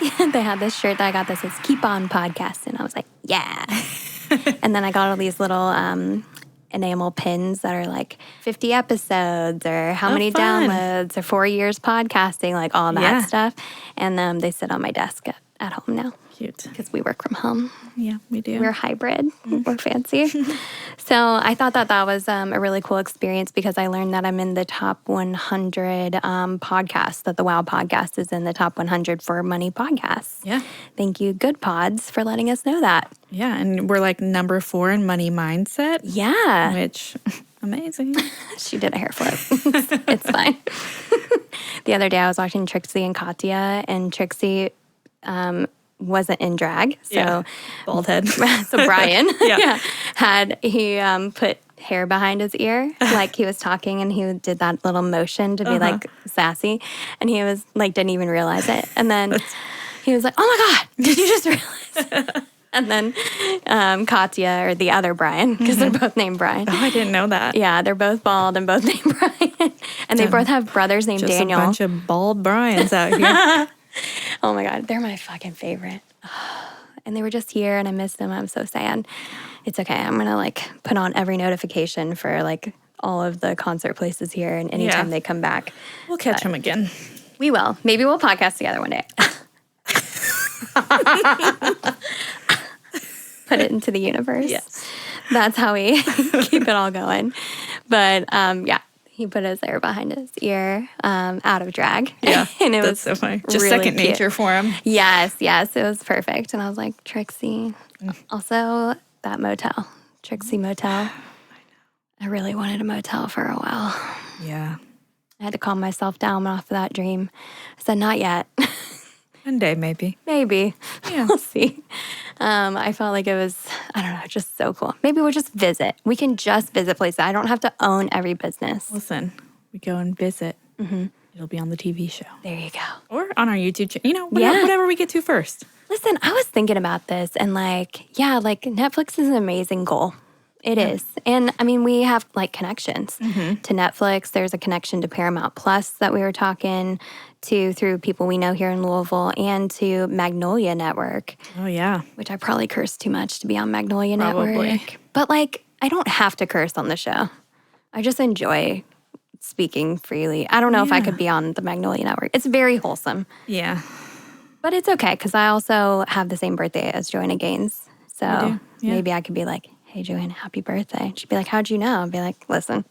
Yeah. They had this shirt that I got that says "Keep on Podcasting." And I was like, yeah. And then I got all these little enamel pins that are like 50 episodes or how many fun. downloads or 4 years podcasting, like all that stuff. And they sit on my desk at home now. Cute. Because we work from home. Yeah, we do. We're hybrid. We're fancy. So I thought that was a really cool experience because I learned that I'm in the top 100 podcasts, that the WOW podcast is in the top 100 for money podcasts. Yeah. Thank you, Good Pods, for letting us know that. Yeah, and we're like number 4 in money mindset. Yeah. Which, amazing. She did a hair flip. It's fine. The other day I was watching Trixie and Katya, and Trixie wasn't in drag. So bald head. So Brian Yeah. he put hair behind his ear, like he was talking, and he did that little motion to be like sassy, and he was like didn't even realize it. And then he was like, "Oh my God, did you just realize?" And then Katya, or the other Brian, because they're both named Brian. Oh, I didn't know that. Yeah, they're both bald and both named Brian. And they both have brothers named Just Daniel. a bunch of bald Brians out here. Oh my God, they're my fucking favorite. And they were just here and I missed them. I'm so sad. It's okay. I'm going to like put on every notification for like all of the concert places here and anytime they come back. We'll catch them again. We will. Maybe we'll podcast together one day. Put it into the universe. Yes. That's how we keep it all going. But yeah, he put his hair behind his ear out of drag. Yeah, and it that's was so funny. Just really second cute. nature for him. Yes, it was perfect. And I was like, Trixie. Also, that motel, Trixie Motel. I really wanted a motel for a while. Yeah. I had to calm myself down off of that dream. I said, not yet. One day, maybe. Maybe. Yeah. We'll see. I felt like it was, I don't know, just so cool. Maybe we'll just visit. We can just visit places. I don't have to own every business. Listen, we go and visit. Mm-hmm. It'll be on the TV show. There you go. Or on our YouTube channel. You know, whatever we get to first. Listen, I was thinking about this and like Netflix is an amazing goal. It is. And I mean, we have like connections to Netflix. There's a connection to Paramount Plus that we were talking to through people we know here in Louisville, and to Magnolia Network. Oh, yeah. Which I probably curse too much to be on Magnolia Probably. Network. But like, I don't have to curse on the show. I just enjoy speaking freely. I don't know if I could be on the Magnolia Network. It's very wholesome. Yeah. But it's okay because I also have the same birthday as Joanna Gaines. So maybe I could be like, hey, Joanna, happy birthday. She'd be like, how'd you know? I'd be like, listen,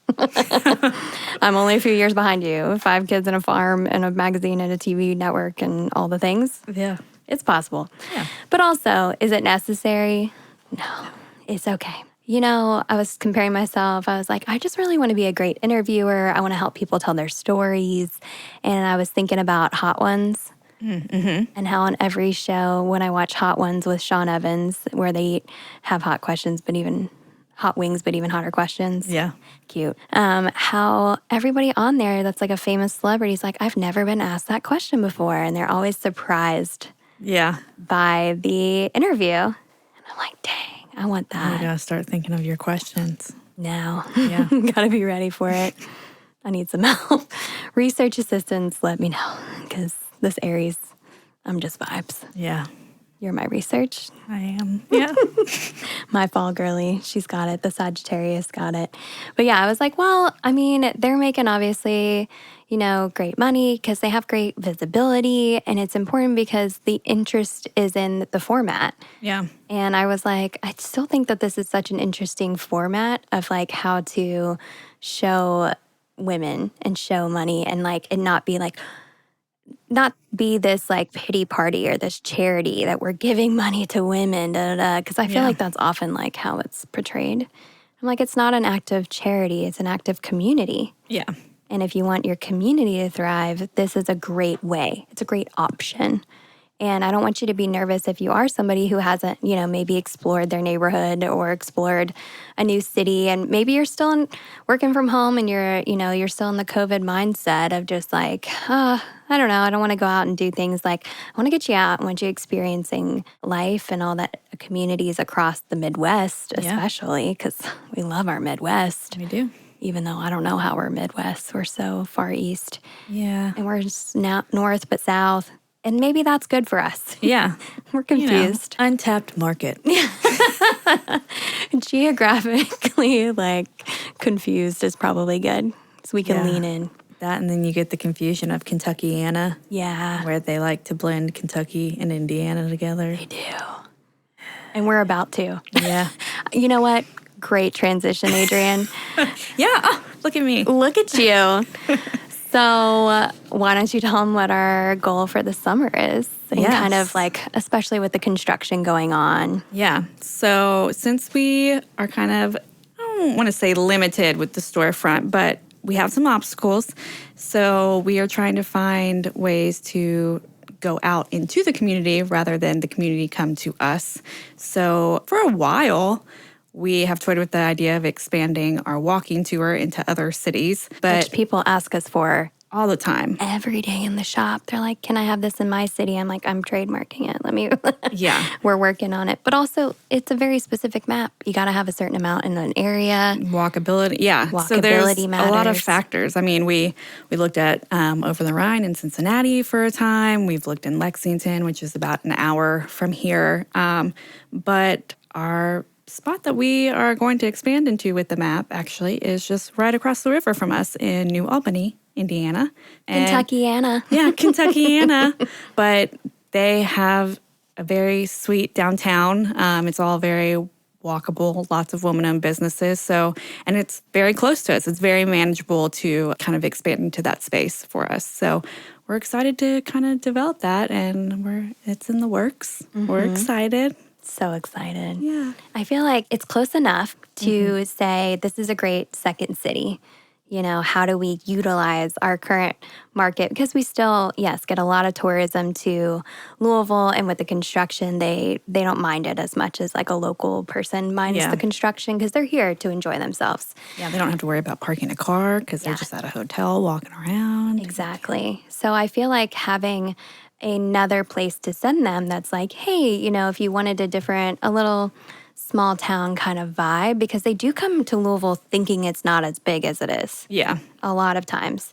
I'm only a few years behind you. 5 kids and a farm and a magazine and a TV network and all the things. Yeah. It's possible. Yeah. But also, is it necessary? No, it's okay. You know, I was comparing myself. I was like, I just really want to be a great interviewer. I want to help people tell their stories. And I was thinking about Hot Ones and how on every show, when I watch Hot Ones with Sean Evans, where they have hot questions, but even hot wings, but even hotter questions. Yeah. Cute. How everybody on there that's like a famous celebrity is like, I've never been asked that question before. And they're always surprised Yeah. by the interview. And I'm like, dang, I want that. We gotta start thinking of your questions. Now. Yeah. Gotta be ready for it. I need some help. Research assistants, let me know. Because this Aries, I'm just vibes. Yeah. You're my research. I am. Yeah. My fall girly, she's got it. The Sagittarius got it. But yeah, I was like, well, I mean, they're making obviously, you know, great money because they have great visibility. And it's important because the interest is in the format. Yeah. And I was like, I still think that this is such an interesting format of like how to show women and show money and like, and not be this like pity party or this charity that we're giving money to women, because I feel like that's often like how it's portrayed. I'm like, it's not an act of charity, it's an act of community. Yeah. And if you want your community to thrive, this is a great way. It's a great option. And I don't want you to be nervous if you are somebody who hasn't, you know, maybe explored their neighborhood or explored a new city. And maybe you're still working from home and you're still in the COVID mindset of just like, I don't know, I don't want to go out and do things. Like, I want to get you out. I want you experiencing life and all that communities across the Midwest, especially because we love our Midwest. We do. Even though I don't know how we're Midwest. We're so far east. Yeah. And we're just now north but south. And maybe that's good for us. Yeah. We're confused. You know, untapped market. Geographically, like, confused is probably good. So we can lean in. That, and then you get the confusion of Kentuckiana. Yeah. Where they like to blend Kentucky and Indiana together. They do. And we're about to. Yeah. You know what? Great transition, Adrienne. Yeah. Oh, look at me. Look at you. So why don't you tell them what our goal for the summer is? And kind of like, especially with the construction going on. Yeah. So since we are kind of, I don't want to say limited with the storefront, but we have some obstacles. So we are trying to find ways to go out into the community rather than the community come to us. So for a while, we have toyed with the idea of expanding our walking tour into other cities. But which people ask us for all the time. Every day in the shop. They're like, can I have this in my city? I'm like, I'm trademarking it. Let me. Yeah. We're working on it. But also, it's a very specific map. You got to have a certain amount in an area. Walkability. Yeah. Walkability so there's matters. A lot of factors. I mean, we looked at over the Rhine in Cincinnati for a time. We've looked in Lexington, which is about an hour from here. But our spot that we are going to expand into with the map actually is just right across the river from us in New Albany, Indiana. Kentuckiana. Yeah, Kentuckiana. But they have a very sweet downtown. It's all very walkable, lots of woman-owned businesses. So, and it's very close to us. It's very manageable to kind of expand into that space for us. So we're excited to kind of develop that, and it's in the works. Mm-hmm. We're excited. So excited. Yeah. I feel like it's close enough to say this is a great second city. You know, how do we utilize our current market? Because we still, yes, get a lot of tourism to Louisville, and with the construction, they don't mind it as much as like a local person minds the construction because they're here to enjoy themselves. Yeah, they don't have to worry about parking a car because they're just at a hotel walking around. Exactly. So I feel like having another place to send them that's like, hey, you know, if you wanted a little small town kind of vibe, because they do come to Louisville thinking it's not as big as it is. Yeah. A lot of times.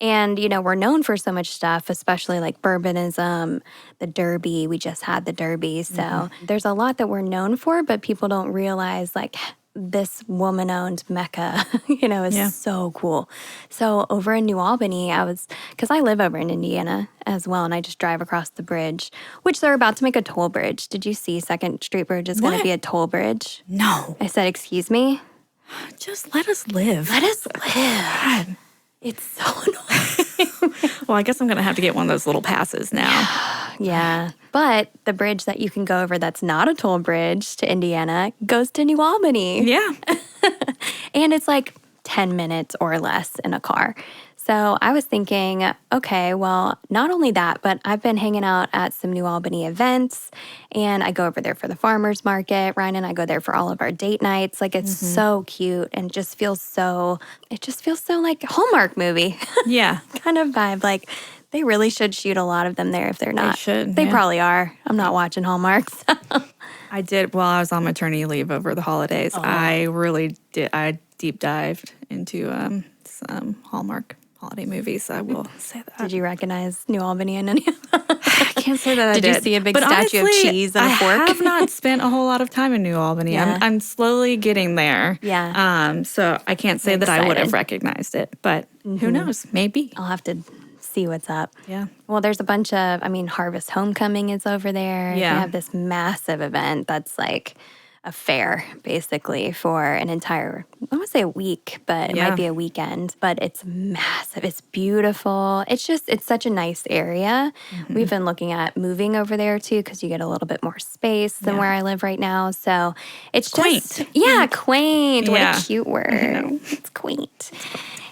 And, you know, we're known for so much stuff, especially like bourbonism, the Derby. We just had the Derby. So there's a lot that we're known for, but people don't realize like this woman-owned Mecca, you know, is so cool. So over in New Albany, because I live over in Indiana as well, and I just drive across the bridge, which they're about to make a toll bridge. Did you see 2nd Street Bridge is going to be a toll bridge? No. I said, excuse me? Just let us live. Let us live. God. It's so annoying. Well, I guess I'm going to have to get one of those little passes now. Yeah. But the bridge that you can go over that's not a toll bridge to Indiana goes to New Albany. Yeah. And it's like 10 minutes or less in a car. So I was thinking, okay, well, not only that, but I've been hanging out at some New Albany events, and I go over there for the farmers market. Ryan and I go there for all of our date nights. Like, it's so cute and it just feels so like a Hallmark movie. Yeah. kind of vibe. Like, they really should shoot a lot of them there if they're not. They should. They probably are. I'm not watching Hallmark. So. I did while I was on maternity leave over the holidays. I really did. I deep dived into some Hallmark holiday movies. I will say that. Did you recognize New Albany in any of them? I can't say that I did. Did you see a big statue of cheese and a fork? I have not spent a whole lot of time in New Albany. Yeah. I'm slowly getting there. Yeah. So I can't say that I would have recognized it, but who knows? Maybe. I'll have to see what's up. Yeah. Well, there's a bunch of, Harvest Homecoming is over there. Yeah. They have this massive event that's like a fair, basically, for an entire, I want to say a week, but it might be a weekend. But it's massive. It's beautiful. It's such a nice area. We've been looking at moving over there, too, because you get a little bit more space than where I live right now. So it's just, quaint. Yeah, quaint. Yeah. What a cute word. It's quaint.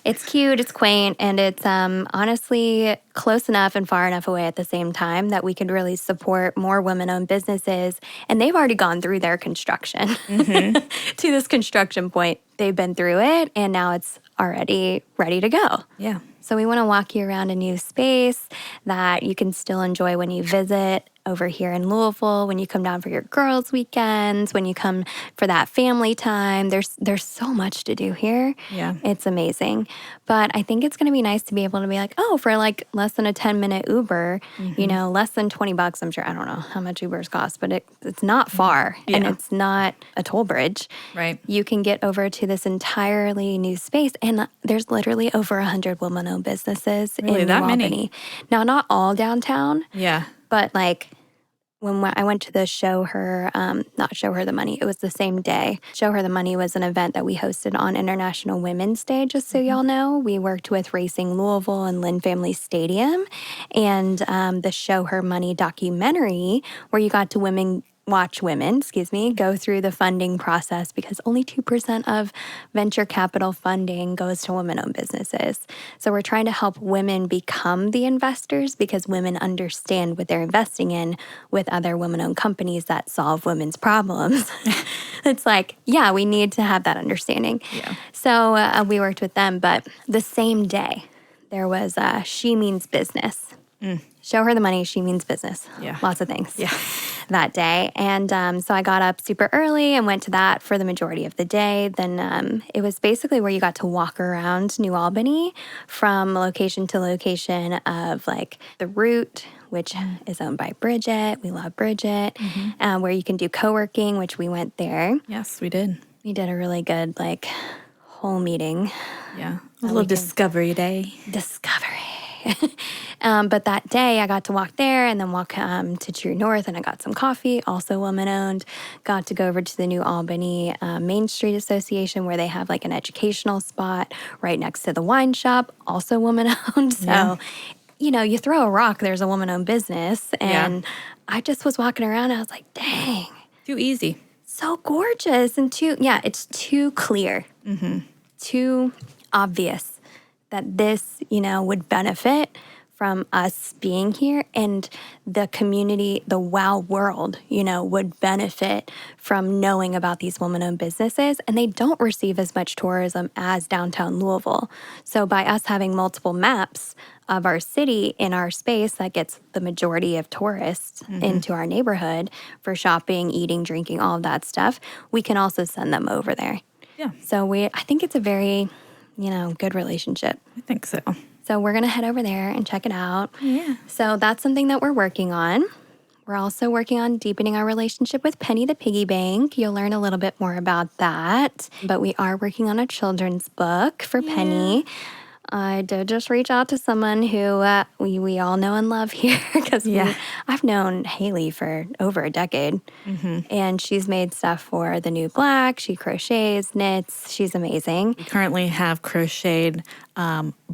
It's cute, it's quaint, and it's honestly close enough and far enough away at the same time that we could really support more women-owned businesses. And they've already gone through their construction to this construction point. They've been through it, and now it's already ready to go. Yeah. So we want to walk you around a new space that you can still enjoy when you visit over here in Louisville, when you come down for your girls' weekends, when you come for that family time. There's so much to do here. Yeah. It's amazing. But I think it's going to be nice to be able to be like, oh, for like less than a 10-minute Uber, less than $20, I'm sure. I don't know how much Ubers cost, but it's not far and it's not a toll bridge. Right. You can get over to this entirely new space, and there's literally over 100 women-owned businesses in New Albany. Now, not all downtown. Yeah. But like when I went to the Show Her, not Show Her the Money, it was the same day. Show Her the Money was an event that we hosted on International Women's Day, just so y'all know. We worked with Racing Louisville and Lynn Family Stadium, and the Show Her Money documentary where you got to watch women go through the funding process, because only 2% of venture capital funding goes to women-owned businesses. So we're trying to help women become the investors, because women understand what they're investing in with other women-owned companies that solve women's problems. It's like, yeah, we need to have that understanding. Yeah. So we worked with them, but the same day there was She Means Business. Show Her the Money, She Means Business. Yeah. Lots of things. Yeah. That day. And so I got up super early and went to that for the majority of the day. Then it was basically where you got to walk around New Albany from location to location of like the Root, which is owned by Bridget. We love Bridget. Where you can do co-working, which we went there. Yes, we did. We did a really good like whole meeting. Yeah. A little discovery day. But that day I got to walk there and then walk to True North, and I got some coffee, also woman-owned. Got to go over to the New Albany Main Street Association, where they have like an educational spot right next to the wine shop, also woman-owned. So, you throw a rock, there's a woman-owned business. And I just was walking around and I was like, dang. Too easy. So gorgeous. And it's too clear, too obvious that this, would benefit from us being here, and the community, the WOW world, would benefit from knowing about these woman-owned businesses, and they don't receive as much tourism as downtown Louisville. So by us having multiple maps of our city in our space that gets the majority of tourists into our neighborhood for shopping, eating, drinking, all of that stuff, we can also send them over there. Yeah. So I think it's a very, good relationship. I think so. So we're going to head over there and check it out. Yeah. So that's something that we're working on. We're also working on deepening our relationship with Penny the Piggy Bank. You'll learn a little bit more about that. But we are working on a children's book for Penny. I did just reach out to someone who we all know and love here because I've known Haley for over a decade. And she's made stuff for The New Black. She crochets, knits. She's amazing. We currently have crocheted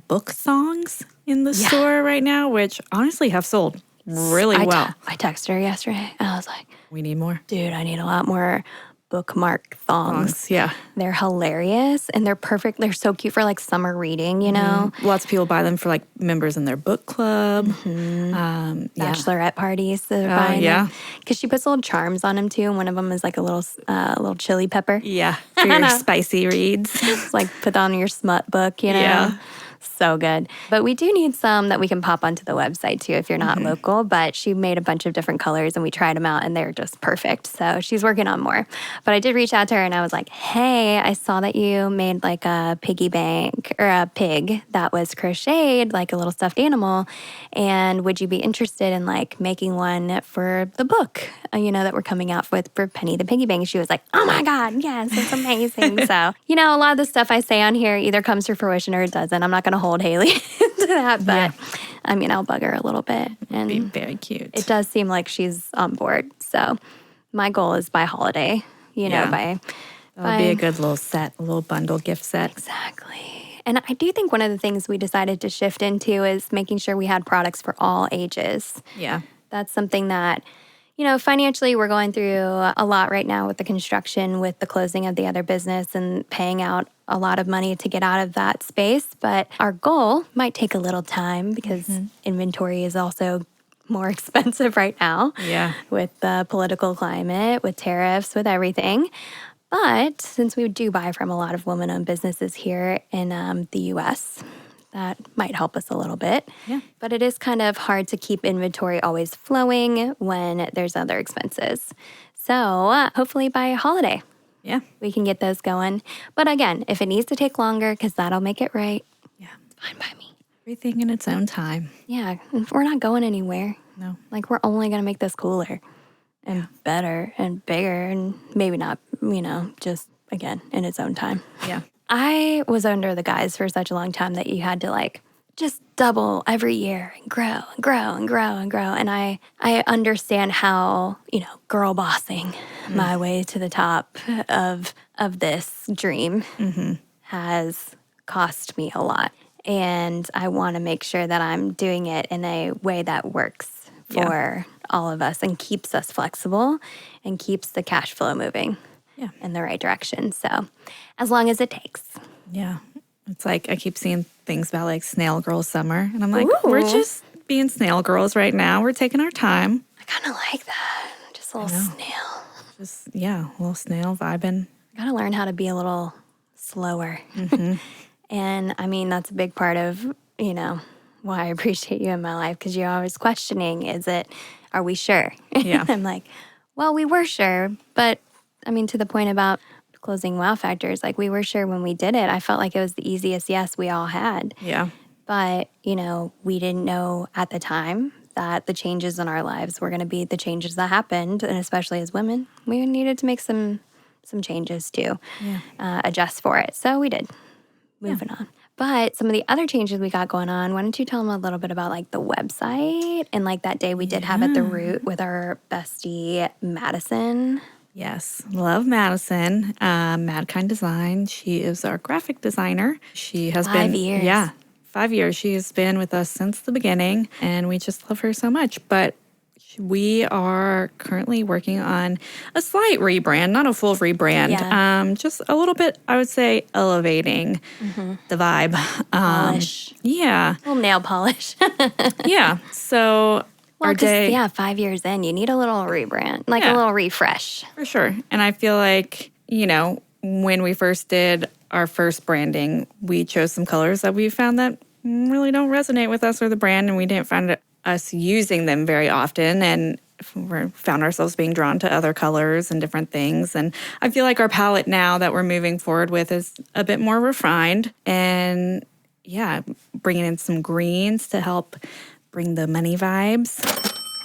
book songs in the store right now, which honestly have sold really well. I texted her yesterday and I was like, we need more. Dude, I need a lot more bookmark thongs. Yeah. They're hilarious and they're perfect. They're so cute for like summer reading, you know? Lots of people buy them for like members in their book club. Bachelorette parties that are buying them. Because she puts little charms on them too. And one of them is like a little chili pepper. Yeah. For your spicy reads. It's like put on your smut book, you know? Yeah. So good. But we do need some that we can pop onto the website too if you're not local. But she made a bunch of different colors and we tried them out and they're just perfect. So she's working on more. But I did reach out to her and I was like, hey, I saw that you made like a piggy bank or a pig that was crocheted, like a little stuffed animal. And would you be interested in like making one for the book, that we're coming out with for Penny the Piggy Bank? She was like, oh my God, yes, it's amazing. So, a lot of the stuff I say on here either comes to fruition or it doesn't. I'm not going to hold Haley to that, but I'll bug her a little bit. And be very cute. It does seem like she's on board. So my goal is by holiday, that'll be a good little set, a little bundle gift set. Exactly. And I do think one of the things we decided to shift into is making sure we had products for all ages. Yeah. That's something that, financially we're going through a lot right now with the construction, with the closing of the other business and paying out a lot of money to get out of that space. But our goal might take a little time because inventory is also more expensive right now. Yeah. With the political climate, with tariffs, with everything. But since we do buy from a lot of women-owned businesses here in the U.S., that might help us a little bit. Yeah. But it is kind of hard to keep inventory always flowing when there's other expenses. So hopefully by holiday, we can get those going. But again, if it needs to take longer, because that'll make it right, fine by me. Everything in its own time. Yeah, we're not going anywhere. No. Like we're only going to make this cooler and better and bigger and maybe not, just again, in its own time. Yeah. I was under the guise for such a long time that you had to like just double every year and grow and grow and grow and grow. And I understand how, girl bossing my way to the top of this dream has cost me a lot. And I want to make sure that I'm doing it in a way that works for all of us and keeps us flexible and keeps the cash flow moving in the right direction. So as long as it takes. Yeah. It's like I keep seeing things about like snail girl summer. And I'm like, we're just being snail girls right now. We're taking our time. I kind of like that. Just a little snail. Just, a little snail vibing. I got to learn how to be a little slower. And that's a big part of, why I appreciate you in my life, because you're always questioning, are we sure? Yeah. I'm like, well, we were sure, but to the point about closing Wow Factors, like we were sure when we did it. I felt like it was the easiest yes we all had. Yeah. But, we didn't know at the time that the changes in our lives were going to be the changes that happened. And especially as women, we needed to make some changes to adjust for it. So we did. Moving on. But some of the other changes we got going on, why don't you tell them a little bit about like the website and like that day we did have at the Root with our bestie, Madison. Yes. Love Madison. Madkind Design. She is our graphic designer. She has been 5 years. Yeah. 5 years. She has been with us since the beginning and we just love her so much. But we are currently working on a slight rebrand, not a full rebrand. Yeah. Just a little bit, I would say, elevating the vibe. Polish. Yeah. A little nail polish. Yeah. So our day. 5 years in, you need a little rebrand, like a little refresh. For sure. And I feel like, when we first did our first branding, we chose some colors that we found that really don't resonate with us or the brand, and we didn't find us using them very often, and we found ourselves being drawn to other colors and different things. And I feel like our palette now that we're moving forward with is a bit more refined and, bringing in some greens to help bring the money vibes.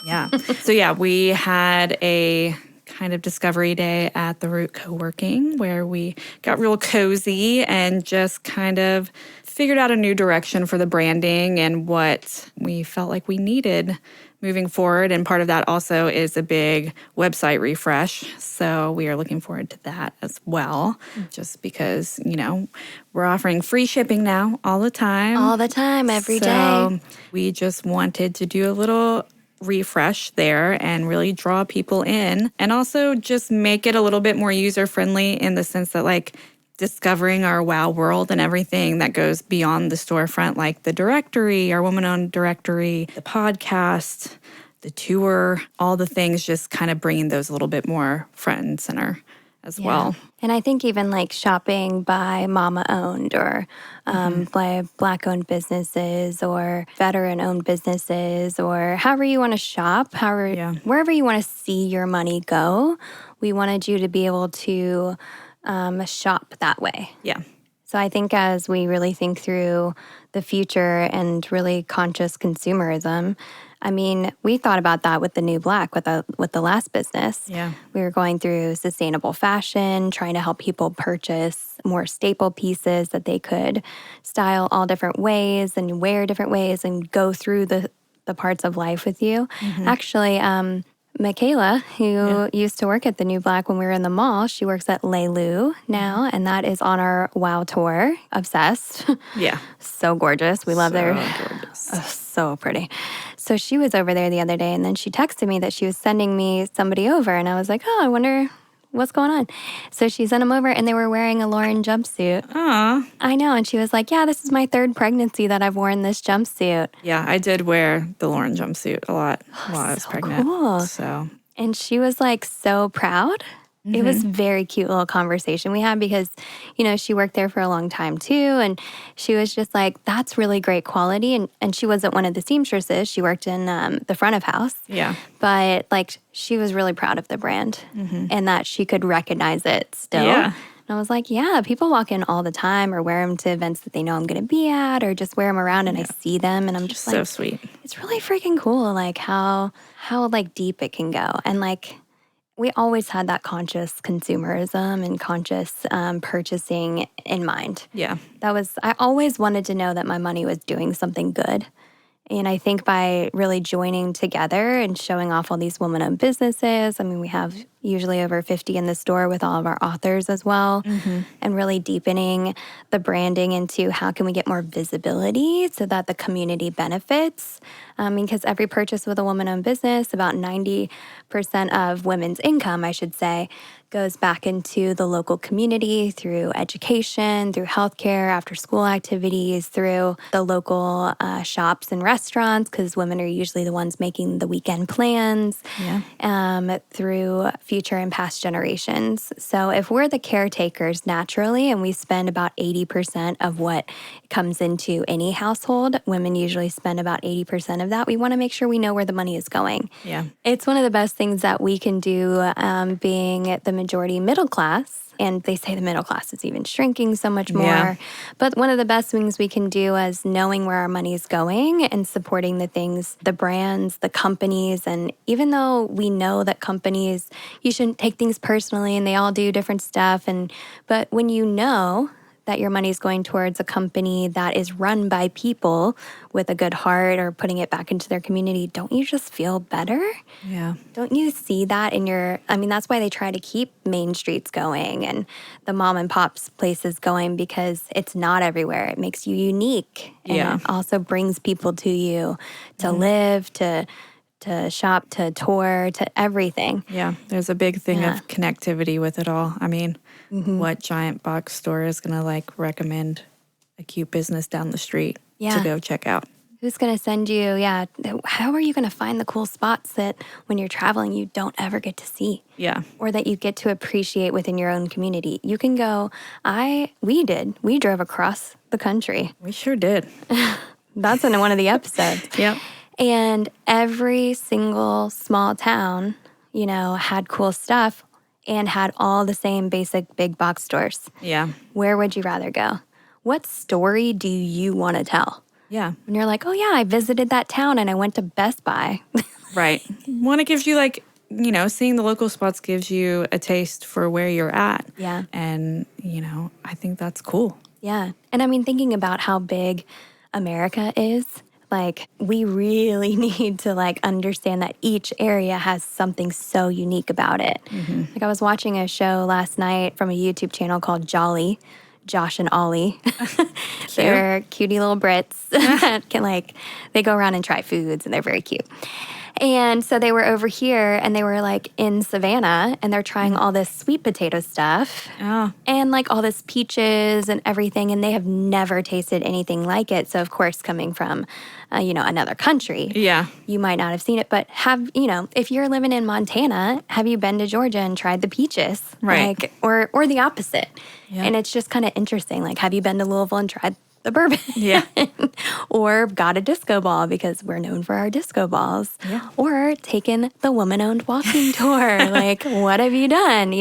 Yeah. So, we had a kind of discovery day at the Root Co-working, where we got real cozy and just kind of figured out a new direction for the branding and what we felt like we needed moving forward. And part of that also is a big website refresh. So we are looking forward to that as well, just because, we're offering free shipping now all the time. All the time, every day. So we just wanted to do a little refresh there and really draw people in, and also just make it a little bit more user-friendly in the sense that discovering our wow world and everything that goes beyond the storefront, like the directory, our woman-owned directory, the podcast, the tour, all the things, just kind of bringing those a little bit more front and center as well. And I think even shopping by mama-owned or by Black-owned businesses or veteran-owned businesses, or however you want to shop, wherever you want to see your money go, we wanted you to be able to shop that way. Yeah. So I think as we really think through the future and really conscious consumerism, we thought about that with the New Black, with the last business. Yeah. We were going through sustainable fashion, trying to help people purchase more staple pieces that they could style all different ways and wear different ways and go through the parts of life with you. Mm-hmm. Actually, Michaela, who used to work at the New Black when we were in the mall, she works at Leilu now, and that is on our WOW tour. Obsessed. Yeah. So gorgeous. We love their... gorgeous. Oh, so pretty. So she was over there the other day, and then she texted me that she was sending me somebody over, and I was like, oh, I wonder what's going on. So she sent them over, and they were wearing a Lauren jumpsuit. Aw. I know, and she was like, yeah, this is my third pregnancy that I've worn this jumpsuit. Yeah, I did wear the Lauren jumpsuit a lot while I was pregnant. Cool. So. And she was so proud. It was a very cute little conversation we had because, she worked there for a long time too. And she was just like, that's really great quality. And she wasn't one of the seamstresses. She worked in the front of house. Yeah. But she was really proud of the brand and that she could recognize it still. Yeah. And I was like, yeah, people walk in all the time or wear them to events that they know I'm going to be at or just wear them around and I see them and I'm just so sweet. It's really freaking cool, how deep it can go. And we always had that conscious consumerism and conscious purchasing in mind. Yeah. I always wanted to know that my money was doing something good. And I think by really joining together and showing off all these woman-owned businesses, we have usually over 50 in the store with all of our authors as well, and really deepening the branding into how can we get more visibility so that the community benefits. Because every purchase with a woman-owned business, about 90% of women's income, I should say, goes back into the local community through education, through healthcare, after-school activities, through the local shops and restaurants, because women are usually the ones making the weekend plans, through future and past generations. So if we're the caretakers naturally, and we spend about 80% of what comes into any household, women usually spend about 80% of that, we want to make sure we know where the money is going. Yeah. It's one of the best things that we can do being the majority middle class. And they say the middle class is even shrinking so much more. Yeah. But one of the best things we can do is knowing where our money is going and supporting the things, the brands, the companies. And even though we know that companies, you shouldn't take things personally and they all do different stuff. But when you know that your money is going towards a company that is run by people with a good heart or putting it back into their community, don't you just feel better? Yeah. Don't you see that that's why they try to keep main streets going and the mom and pops places going, because it's not everywhere. It makes you unique. And it also brings people to you to live, to shop, to tour, to everything. Yeah, there's a big thing of connectivity with it all. What giant box store is going to recommend a cute business down the street to go check out? Who's going to send you? Yeah. How are you going to find the cool spots that when you're traveling, you don't ever get to see? Yeah. Or that you get to appreciate within your own community. You can go, we drove across the country. We sure did. That's in one of the episodes. Yep. And every single small town, had cool stuff and had all the same basic big box stores. Yeah. Where would you rather go? What story do you want to tell? Yeah. When you're like, oh yeah, I visited that town and I went to Best Buy. Right. One, it gives you seeing the local spots gives you a taste for where you're at. Yeah. And, I think that's cool. Yeah. And I mean, thinking about how big America is, like, we really need to, like, understand that each area has something so unique about it. Like, I was watching a show last night from a YouTube channel called Jolly, Josh and Ollie. They're cutie little Brits that can, like, they go around and try foods, and they're very cute. And so they were over here, and they were, like, in Savannah, and they're trying all this sweet potato stuff. Oh. And, like, all this peaches and everything, and they have never tasted anything like it. So, of course, coming from, another country, Yeah. you might not have seen it. But if you're living in Montana, have you been to Georgia and tried the peaches? Right. Like, or the opposite. Yeah. And it's just kind of interesting. Like, have you been to Louisville and tried the bourbon? Yeah. Or got a disco ball because we're known for our disco balls. Yeah. Or taken the woman-owned walking tour. Like, what have you done?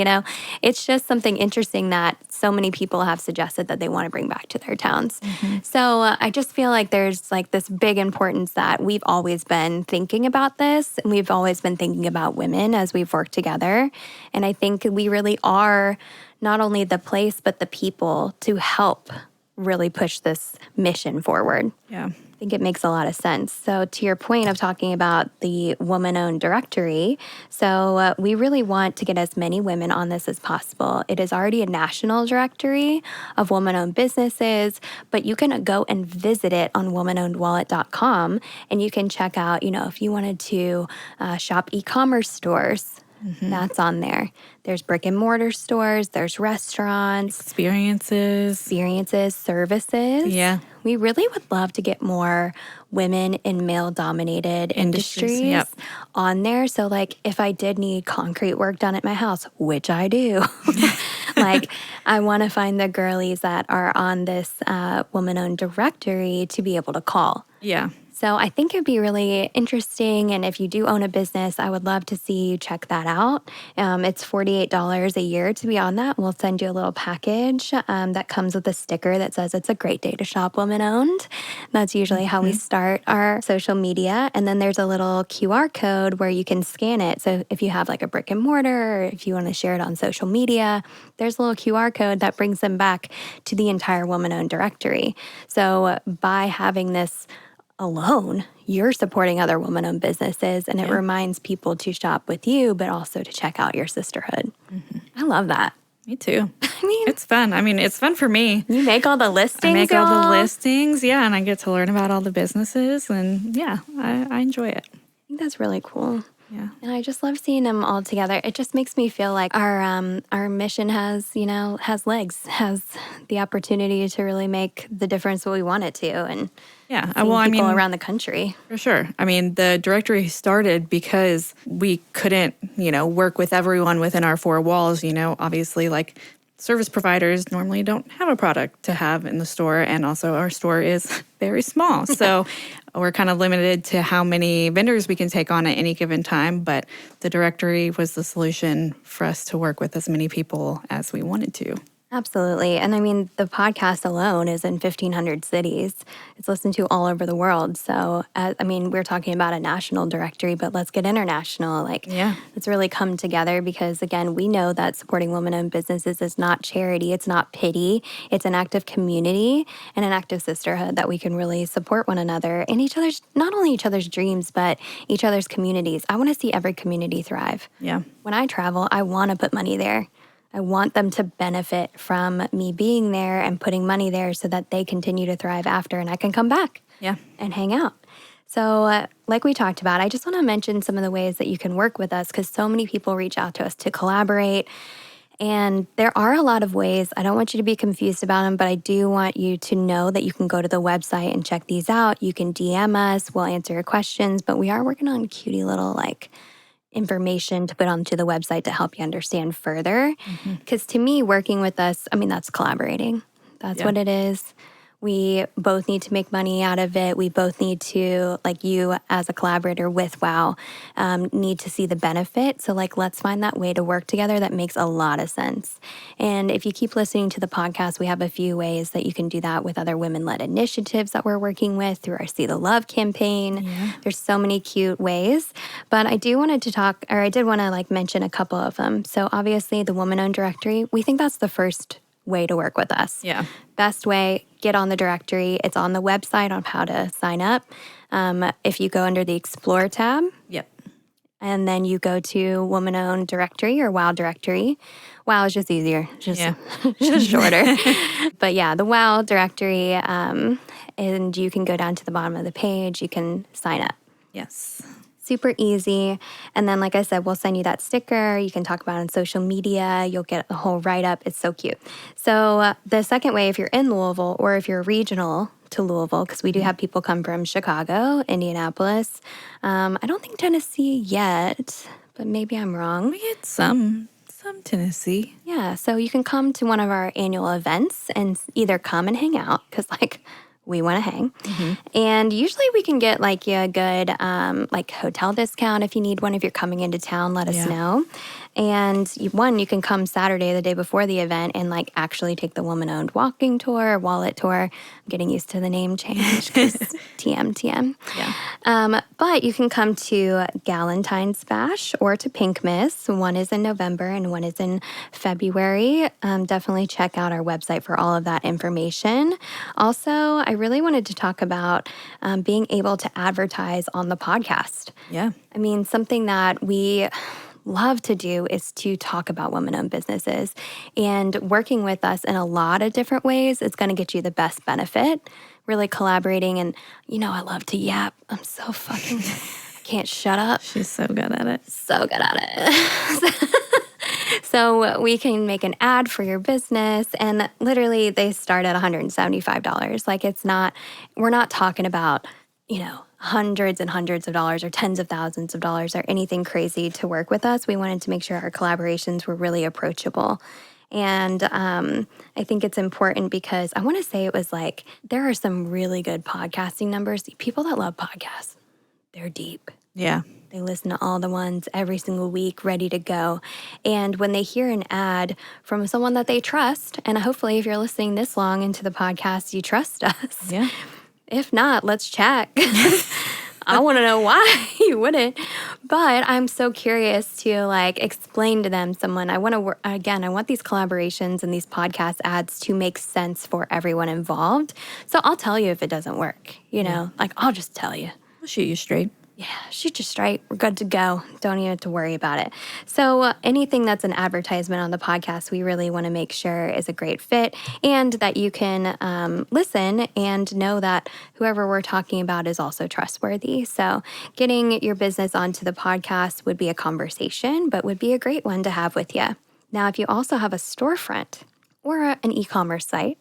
It's just something interesting that so many people have suggested that they want to bring back to their towns. So I just feel like there's like this big importance that we've always been thinking about this, and we've always been thinking about women as we've worked together. And I think we really are not only the place, but the people to help really push this mission forward. Yeah. I think it makes a lot of sense. So to your point of talking about the woman-owned directory, so we really want to get as many women on this as possible. It is already a national directory of woman-owned businesses, but you can go and visit it on womanownedwallet.com, and you can check out, if you wanted to shop e-commerce stores, that's on there. There's brick and mortar stores, there's restaurants, Experiences, services. Yeah. We really would love to get more women in male-dominated industries on there. So, like, if I did need concrete work done at my house, which I do, like, I want to find the girlies that are on this woman-owned directory to be able to call. Yeah. So I think it'd be really interesting. And if you do own a business, I would love to see you check that out. It's $48 a year to be on that. We'll send you a little package that comes with a sticker that says it's a great day to shop woman owned. That's usually how we start our social media. And then there's a little QR code where you can scan it. So if you have like a brick and mortar, or if you want to share it on social media, there's a little QR code that brings them back to the entire woman owned directory. So by having this alone, you're supporting other woman-owned businesses, and it reminds people to shop with you, but also to check out your sisterhood. I love that. Me too. I mean, It's fun. I mean, it's fun for me. you make all the listings, I make all the y'all. listings, and I get to learn about all the businesses, and I enjoy it. I think that's really cool. Yeah. And I just love seeing them all together. It just makes me feel like our mission has legs, has the opportunity to really make the difference that we want it to, and Yeah. seeing people around the country. For sure. I mean, the directory started because we couldn't, work with everyone within our four walls. Obviously, like, service providers normally don't have a product to have in the store, and also our store is very small. So we're kind of limited to how many vendors we can take on at any given time, but the directory was the solution for us to work with as many people as we wanted to. Absolutely. And I mean, the podcast alone is in 1,500 cities. It's listened to all over the world. So, we're talking about a national directory, but let's get international. Let's really come together because, again, we know that supporting women-owned businesses is not charity. It's not pity. It's an act of community and an act of sisterhood that we can really support one another and not only each other's dreams, but each other's communities. I want to see every community thrive. Yeah. When I travel, I want to put money there. I want them to benefit from me being there and putting money there so that they continue to thrive after and I can come back and hang out. So like we talked about, I just want to mention some of the ways that you can work with us because so many people reach out to us to collaborate. And there are a lot of ways. I don't want you to be confused about them, but I do want you to know that you can go to the website and check these out. You can DM us. We'll answer your questions. But we are working on cutie little information to put onto the website to help you understand further. Because to me, working with us, that's collaborating. That's what it is. We both need to make money out of it. We both need to, like you as a collaborator with WOW, need to see the benefit. So like, let's find that way to work together that makes a lot of sense. And if you keep listening to the podcast, we have a few ways that you can do that with other women-led initiatives that we're working with through our See the Love campaign. Yeah. There's so many cute ways. But I did want to like mention a couple of them. So obviously the woman-owned directory, we think that's the first way to work with us. Yeah. Best way, get on the directory. It's on the website on how to sign up. If you go under the Explore tab, Yep. and then you go to woman-owned directory or WOW directory. WOW is just easier, just shorter. But yeah, the WOW directory, and you can go down to the bottom of the page. You can sign up. Yes. Super easy. And then, like I said, we'll send you that sticker. You can talk about it on social media. You'll get a whole write-up. It's so cute. So the second way, if you're in Louisville or if you're regional to Louisville, because we do have people come from Chicago, Indianapolis. I don't think Tennessee yet, but maybe I'm wrong. We get some Tennessee. Yeah, so you can come to one of our annual events and either come and hang out, because like we want to hang. And usually we can get like a good like hotel discount if you need one. If you're coming into town, let us know. And you can come Saturday, the day before the event, and like actually take the woman-owned walking tour, wallet tour. I'm getting used to the name change because TM. Yeah. But you can come to Galentine's Bash or to Pink Miss. One is in November and one is in February. Definitely check out our website for all of that information. Also, I really wanted to talk about being able to advertise on the podcast. Yeah. I mean, something that we love to do is to talk about women-owned businesses, and working with us in a lot of different ways is going to get you the best benefit. Really collaborating, and I love to yap. I'm so fucking I can't shut up. She's so good at it. So good at it. So we can make an ad for your business, and literally they start at $175. Like we're not talking about, hundreds and hundreds of dollars or tens of thousands of dollars or anything crazy to work with us. We wanted to make sure our collaborations were really approachable. And I think it's important because I want to say it was like, there are some really good podcasting numbers. People that love podcasts, they're deep. Yeah. They listen to all the ones every single week, ready to go. And when they hear an ad from someone that they trust, and hopefully if you're listening this long into the podcast, you trust us. Yeah. If not, let's check. I want to know why you wouldn't. But I'm so curious to explain to them I want these collaborations and these podcast ads to make sense for everyone involved. So I'll tell you if it doesn't work, I'll just tell you. We'll shoot you straight. Yeah, shoot you straight. We're good to go. Don't even have to worry about it. So anything that's an advertisement on the podcast, we really want to make sure is a great fit and that you can listen and know that whoever we're talking about is also trustworthy. So getting your business onto the podcast would be a conversation, but would be a great one to have with you. Now, if you also have a storefront or an e-commerce site,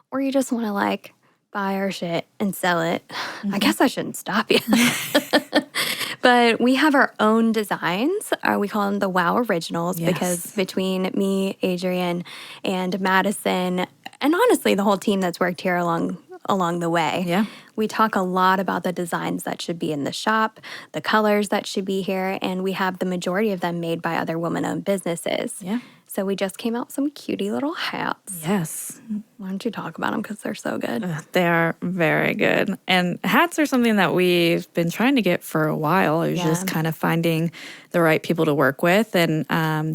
or you just want to buy our shit and sell it, I guess I shouldn't stop you. But we have our own designs. We call them the WOW Originals because between me, Adrienne, and Madison, and honestly the whole team that's worked here along the way, we talk a lot about the designs that should be in the shop, the colors that should be here, and we have the majority of them made by other women-owned businesses. Yeah. So we just came out with some cutie little hats. Yes. Why don't you talk about them because they're so good. They are very good. And hats are something that we've been trying to get for a while. It was just kind of finding the right people to work with. And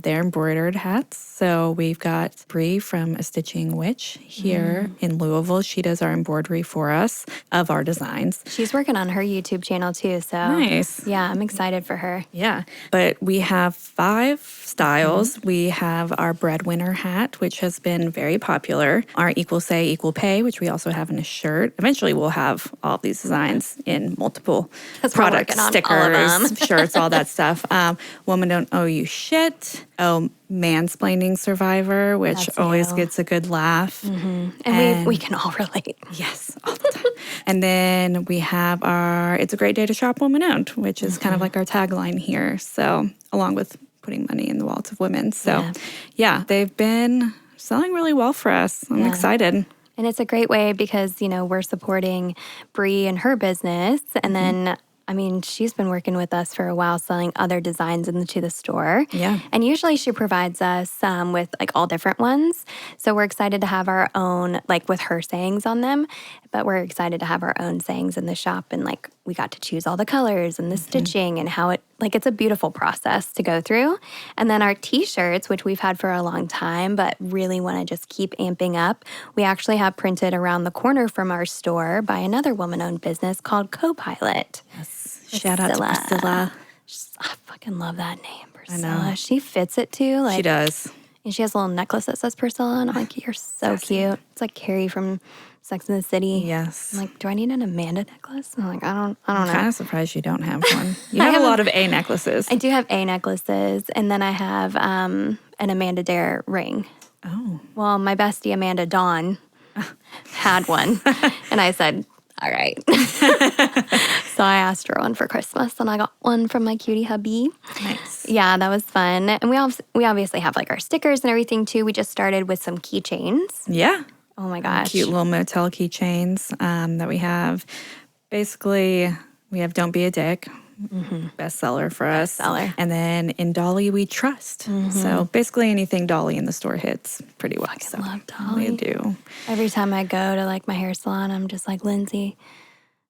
they're embroidered hats. So we've got Bree from A Stitching Witch here in Louisville. She does our embroidery for us of our designs. She's working on her YouTube channel too. So nice. Yeah, I'm excited for her. Yeah. But we have 5 styles. We have our breadwinner hat, which has been very popular. Our Equal Say, Equal Pay, which we also have in a shirt. Eventually, we'll have all these designs in multiple products, stickers, shirts, all that stuff. Woman Don't Owe You Shit. Oh, Mansplaining Survivor, which always gets a good laugh. And we can all relate. Yes, all the time. And then we have our It's a Great Day to Shop Woman Owned, which is kind of like our tagline here. So, along with putting money in the wallets of women. So, yeah they've been selling really well for us. I'm excited. And it's a great way because, we're supporting Bree and her business. And then, she's been working with us for a while selling other designs into the store. Yeah. And usually she provides us with like all different ones. So we're excited to have our own, like with her sayings on them. But we're excited to have our own sayings in the shop. And like we got to choose all the colors and the stitching and how it's a beautiful process to go through. And then our t-shirts, which we've had for a long time, but really want to just keep amping up. We actually have printed around the corner from our store by another woman-owned business called Co-Pilot. Yes. Shout out to Priscilla. I fucking love that name, Priscilla. I know. She fits it too. She does. And she has a little necklace that says Priscilla, and I'm like, you're so cute. It's like Carrie from Sex and the City. Yes. I'm like, do I need an Amanda necklace? I'm like, I don't know. I'm kind of surprised you don't have one. You have a lot of A necklaces. I do have A necklaces, and then I have an Amanda Dare ring. Oh. Well, my bestie Amanda Dawn had one, and I said, all right. So I asked her one for Christmas, and I got one from my cutie hubby. Nice. Yeah, that was fun. And we obviously have like our stickers and everything too. We just started with some keychains. Yeah. Oh my gosh. Cute little motel keychains that we have. Basically, we have Don't Be a Dick. Bestseller for us. Bestseller. And then In Dolly We Trust. So basically anything Dolly in the store hits pretty well. I love Dolly. We do. Every time I go to like my hair salon, I'm just like, Lindsay,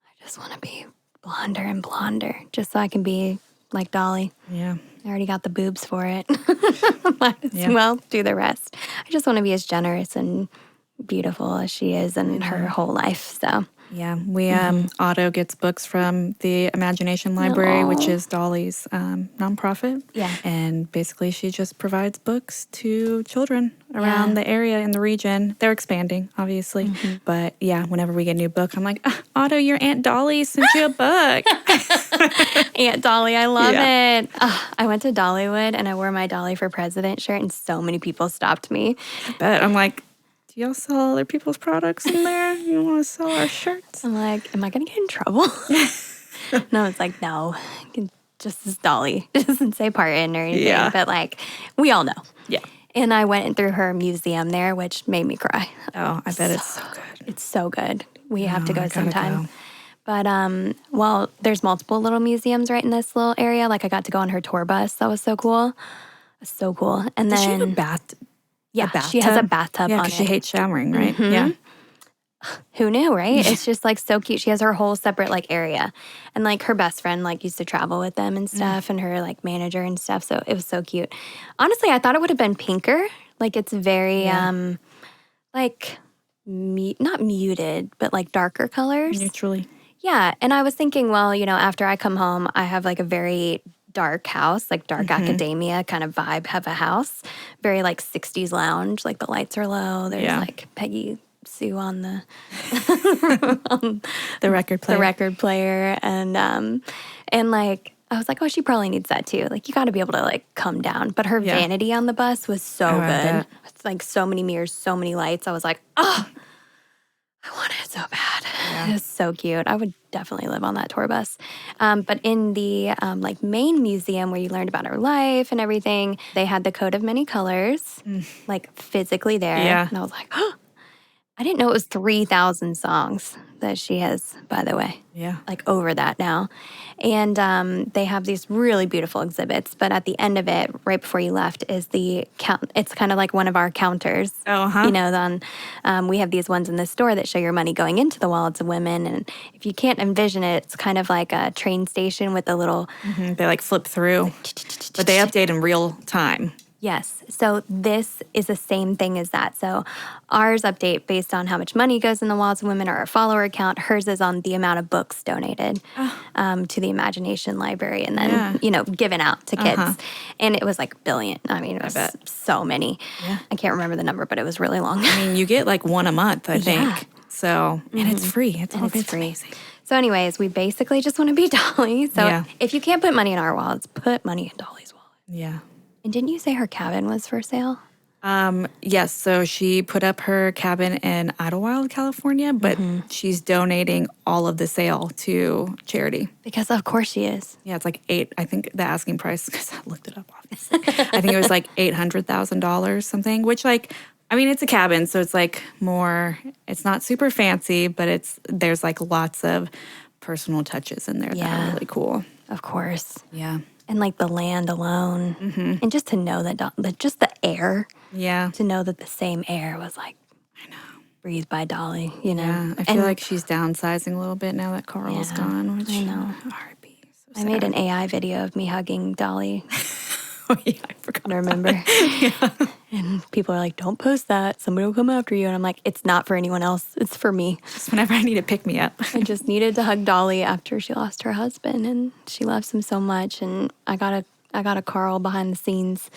I just want to be blonder and blonder just so I can be like Dolly. Yeah. I already got the boobs for it. Might as well do the rest. I just want to be as generous and beautiful as she is in her whole life. So yeah, we Otto gets books from the Imagination Library, which is Dolly's nonprofit. Yeah. And basically she just provides books to children around the area in the region. They're expanding, obviously. But yeah, whenever we get a new book, I'm like, Otto, your Aunt Dolly sent you a book. Aunt Dolly, I love it. I went to Dollywood and I wore my Dolly for President shirt and so many people stopped me. But I'm like, do y'all sell other people's products in there? You want to sell our shirts? I'm like, am I going to get in trouble? No, it's like, no, just as Dolly. It doesn't say Parton or anything, but like, we all know. Yeah. And I went through her museum there, which made me cry. Oh, I bet it's so good. It's so good. We have to go I gotta sometime. go. But, there's multiple little museums right in this little area. Like, I got to go on her tour bus. That was so cool. So cool. And Does then... she have a bath? Yeah, she has a bathtub on it. Yeah, because she hates showering, right? Yeah. Who knew, right? It's just like so cute. She has her whole separate like area. And like her best friend like used to travel with them and stuff and her like manager and stuff. So it was so cute. Honestly, I thought it would have been pinker. Like it's very like not muted, but like darker colors. Neutrally. Yeah. And I was thinking, well, after I come home, I have like a very dark house, like dark academia kind of vibe of a house. Very like 60s lounge, like the lights are low. There's like Peggy Sue on the the record player. The record player. And like I was like, oh, she probably needs that too. Like you got to be able to like come down. But her vanity on the bus was so good. It's like so many mirrors, so many lights. I was like, oh, I want it so bad. Yeah. It was so cute. I would definitely live on that tour bus. But in the like main museum where you learned about her life and everything, they had the Coat of Many Colors, like physically there. Yeah. And I was like, oh, I didn't know it was 3,000 songs that she has, by the way. Yeah. Like over that now. And they have these really beautiful exhibits. But at the end of it, right before you left, is the count. It's kind of like one of our counters. Oh, Then we have these ones in the store that show your money going into the wallets of women. And if you can't envision it, it's kind of like a train station with a little... They like flip through, but they update in real time. Yes. So this is the same thing as that. So ours update based on how much money goes in the wallets of women or our follower account. Hers is on the amount of books donated to the Imagination Library and then, given out to kids. And it was like a billion. I mean, it was so many. Yeah. I can't remember the number, but it was really long. I mean, you get like one a month, I think. So, and it's free. It's free. Amazing. So anyways, we basically just want to be Dolly. So if you can't put money in our wallets, put money in Dolly's wallet. Yeah. And didn't you say her cabin was for sale? Yes. So she put up her cabin in Idlewild, California, but she's donating all of the sale to charity. Because of course she is. Yeah, it's like I think the asking price, because I looked it up, obviously. I think it was like $800,000 something, which like, I mean, it's a cabin, so it's like more, it's not super fancy, but there's like lots of personal touches in there that are really cool. Of course. Yeah. And like the land alone. Mm-hmm. And just to know that just the air. Yeah. To know that the same air was like, breathed by Dolly, you know? Yeah. I feel like she's downsizing a little bit now that Carl's gone, which I know. R.I.P. So I made an AI video of me hugging Dolly. Oh, yeah, I forgot. I remember. Yeah. And people are like, don't post that. Somebody will come after you. And I'm like, it's not for anyone else. It's for me. Just whenever I need to pick me up. I just needed to hug Dolly after she lost her husband. And she loves him so much. And I got a Carl behind the scenes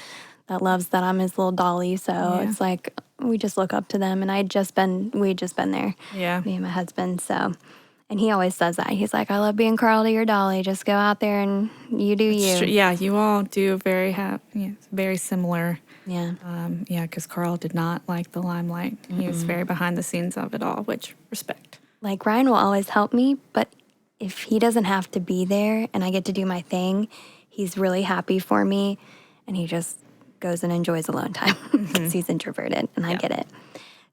that loves that I'm his little Dolly. So it's like, we just look up to them. And we'd just been there. Yeah. Me and my husband. So, and he always says that. He's like, I love being Carl to your Dolly. Just go out there and you do you. Yeah, you all do very similar. Yeah. Because Carl did not like the limelight. Mm-hmm. He was very behind the scenes of it all, which respect. Like Ryan will always help me, but if he doesn't have to be there and I get to do my thing, he's really happy for me and he just goes and enjoys alone time because he's introverted and I get it.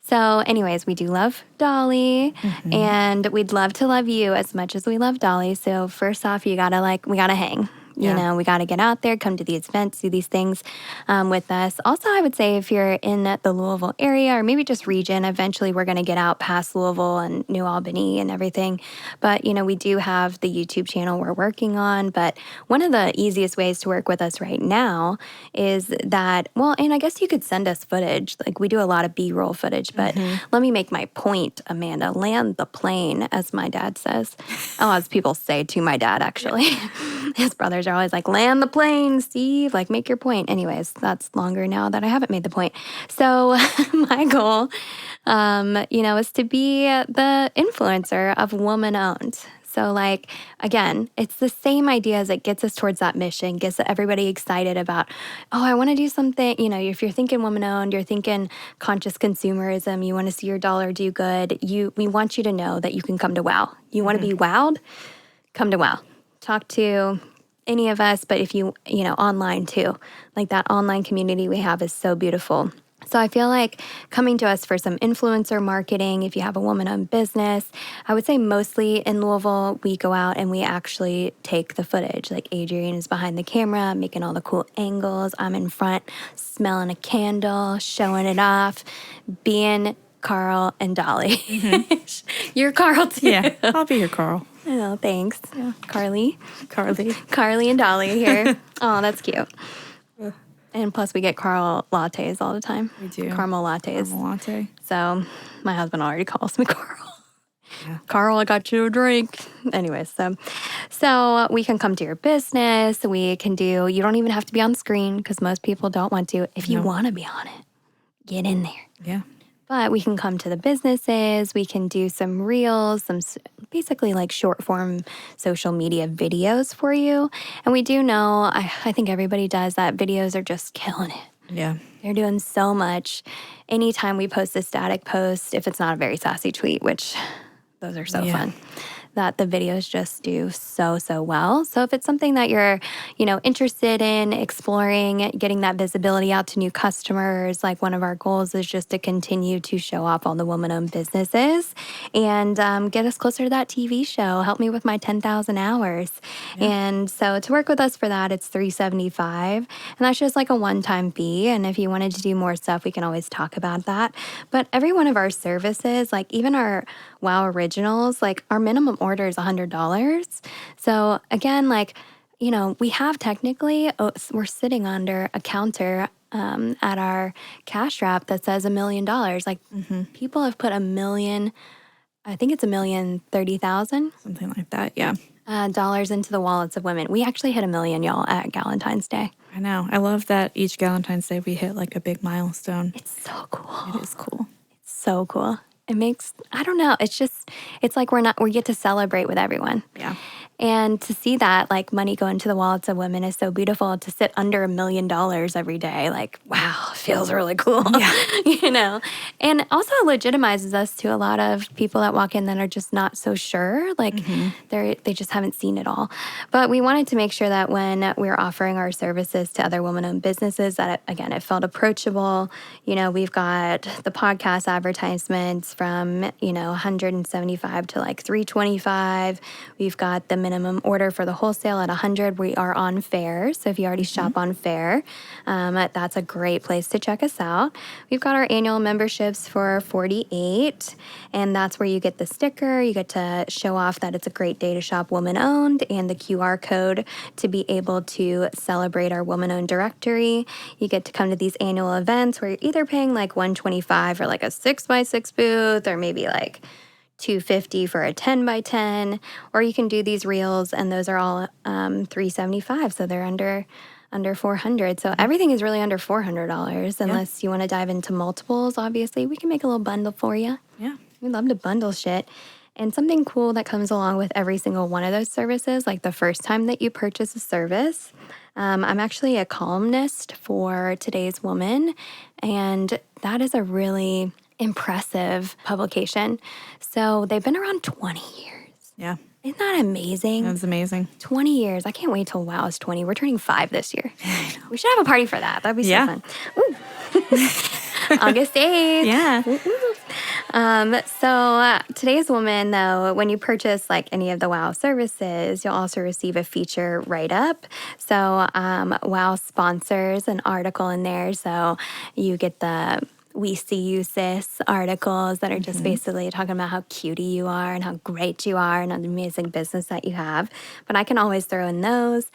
So anyways, we do love Dolly and we'd love to love you as much as we love Dolly. So first off, we gotta hang. You know, we got to get out there, come to these events, do these things with us. Also, I would say if you're in the Louisville area or maybe just region, eventually we're going to get out past Louisville and New Albany and everything. But, you know, we do have the YouTube channel we're working on. But one of the easiest ways to work with us right now is that, well, and I guess you could send us footage. Like we do a lot of B-roll footage. But let me make my point, Amanda. Land the plane, as my dad says. As people say to my dad, actually. His brothers are always like, land the plane, Steve, like make your point. Anyways, that's longer now that I haven't made the point. So my goal, is to be the influencer of woman-owned. So like, again, it's the same idea as it gets us towards that mission, gets everybody excited about, I want to do something. You know, if you're thinking woman-owned, you're thinking conscious consumerism, you want to see your dollar do good, we want you to know that you can come to WOW. You want to be wowed? Come to WOW. Talk to any of us, but if you online too, like that online community we have is so beautiful. So I feel like coming to us for some influencer marketing, if you have a woman-owned business, I would say mostly in Louisville, we go out and we actually take the footage. Like Adrienne is behind the camera, making all the cool angles. I'm in front, smelling a candle, showing it off, being Carl and Dolly. You're Carl too. Yeah, I'll be your Carl. Oh, thanks. Yeah. Carly and Dolly here. Oh, that's cute. And plus we get Carl lattes all the time. We do. Caramel lattes. Caramel latte. So my husband already calls me Carl. Yeah. Carl, I got you a drink. Anyways, so we can come to your business. We can do, you don't even have to be on screen because most people don't want to. If you want to be on it, get in there. Yeah. But we can come to the businesses, we can do some reels, some basically like short form social media videos for you. And we do know, I think everybody does, that videos are just killing it. Yeah. They're doing so much. Anytime we post a static post, if it's not a very sassy tweet, which those are so fun, that the videos just do so well. So if it's something that you're, interested in exploring, getting that visibility out to new customers, like one of our goals is just to continue to show off all the woman-owned businesses and get us closer to that TV show. Help me with my 10,000 hours. Yeah. And so to work with us for that, it's $375, and that's just like a one-time fee. And if you wanted to do more stuff, we can always talk about that. But every one of our services, like even our WOW Originals, like our minimum order is $100. So again, like, we have technically, we're sitting under a counter at our cash wrap that says $1 million. Like people have put $1 million, I think it's $1,030,000. Something like that, yeah. Dollars into the wallets of women. We actually hit $1 million, y'all, at Galentine's Day. I know. I love that each Galentine's Day we hit like a big milestone. It's so cool. It is cool. It's so cool. It makes, I don't know, it's like we get to celebrate with everyone. Yeah. And to see that like money go into the wallets of women is so beautiful. To sit under $1 million every day, like, wow, feels really cool. Yeah. You know? And also legitimizes us to a lot of people that walk in that are just not so sure. Like they just haven't seen it all. But we wanted to make sure that when we're offering our services to other women-owned businesses, that again, it felt approachable. You know, we've got the podcast advertisements from, you know, 175 to like 325. We've got the minimum order for the wholesale at 100. We are on Fair. So if you already shop on Fair, that's a great place to check us out. We've got our annual memberships for 48, and that's where you get the sticker. You get to show off that it's a great day to shop woman-owned, and the QR code to be able to celebrate our woman-owned directory. You get to come to these annual events where you're either paying like $125 for like a 6x6 booth, or maybe like $250 for a 10x10, or you can do these reels, and those are all $375, so they're under $400. So everything is really under $400, unless you want to dive into multiples. Obviously, we can make a little bundle for you. Yeah. We love to bundle shit. And something cool that comes along with every single one of those services, like the first time that you purchase a service, I'm actually a columnist for Today's Woman, and that is a really impressive publication. So they've been around 20 years. Yeah. Isn't that amazing? That's amazing. 20 years. I can't wait till WOW is 20. We're turning 5 this year. We should have a party for that. That'd be so fun. Ooh. August 8th. Yeah. So Today's Woman, though, when you purchase like any of the WOW services, you'll also receive a feature write-up. So WOW sponsors an article in there. So you get the "We See You, Sis" articles that are just basically talking about how cutie you are and how great you are and an amazing business that you have. But I can always throw in those,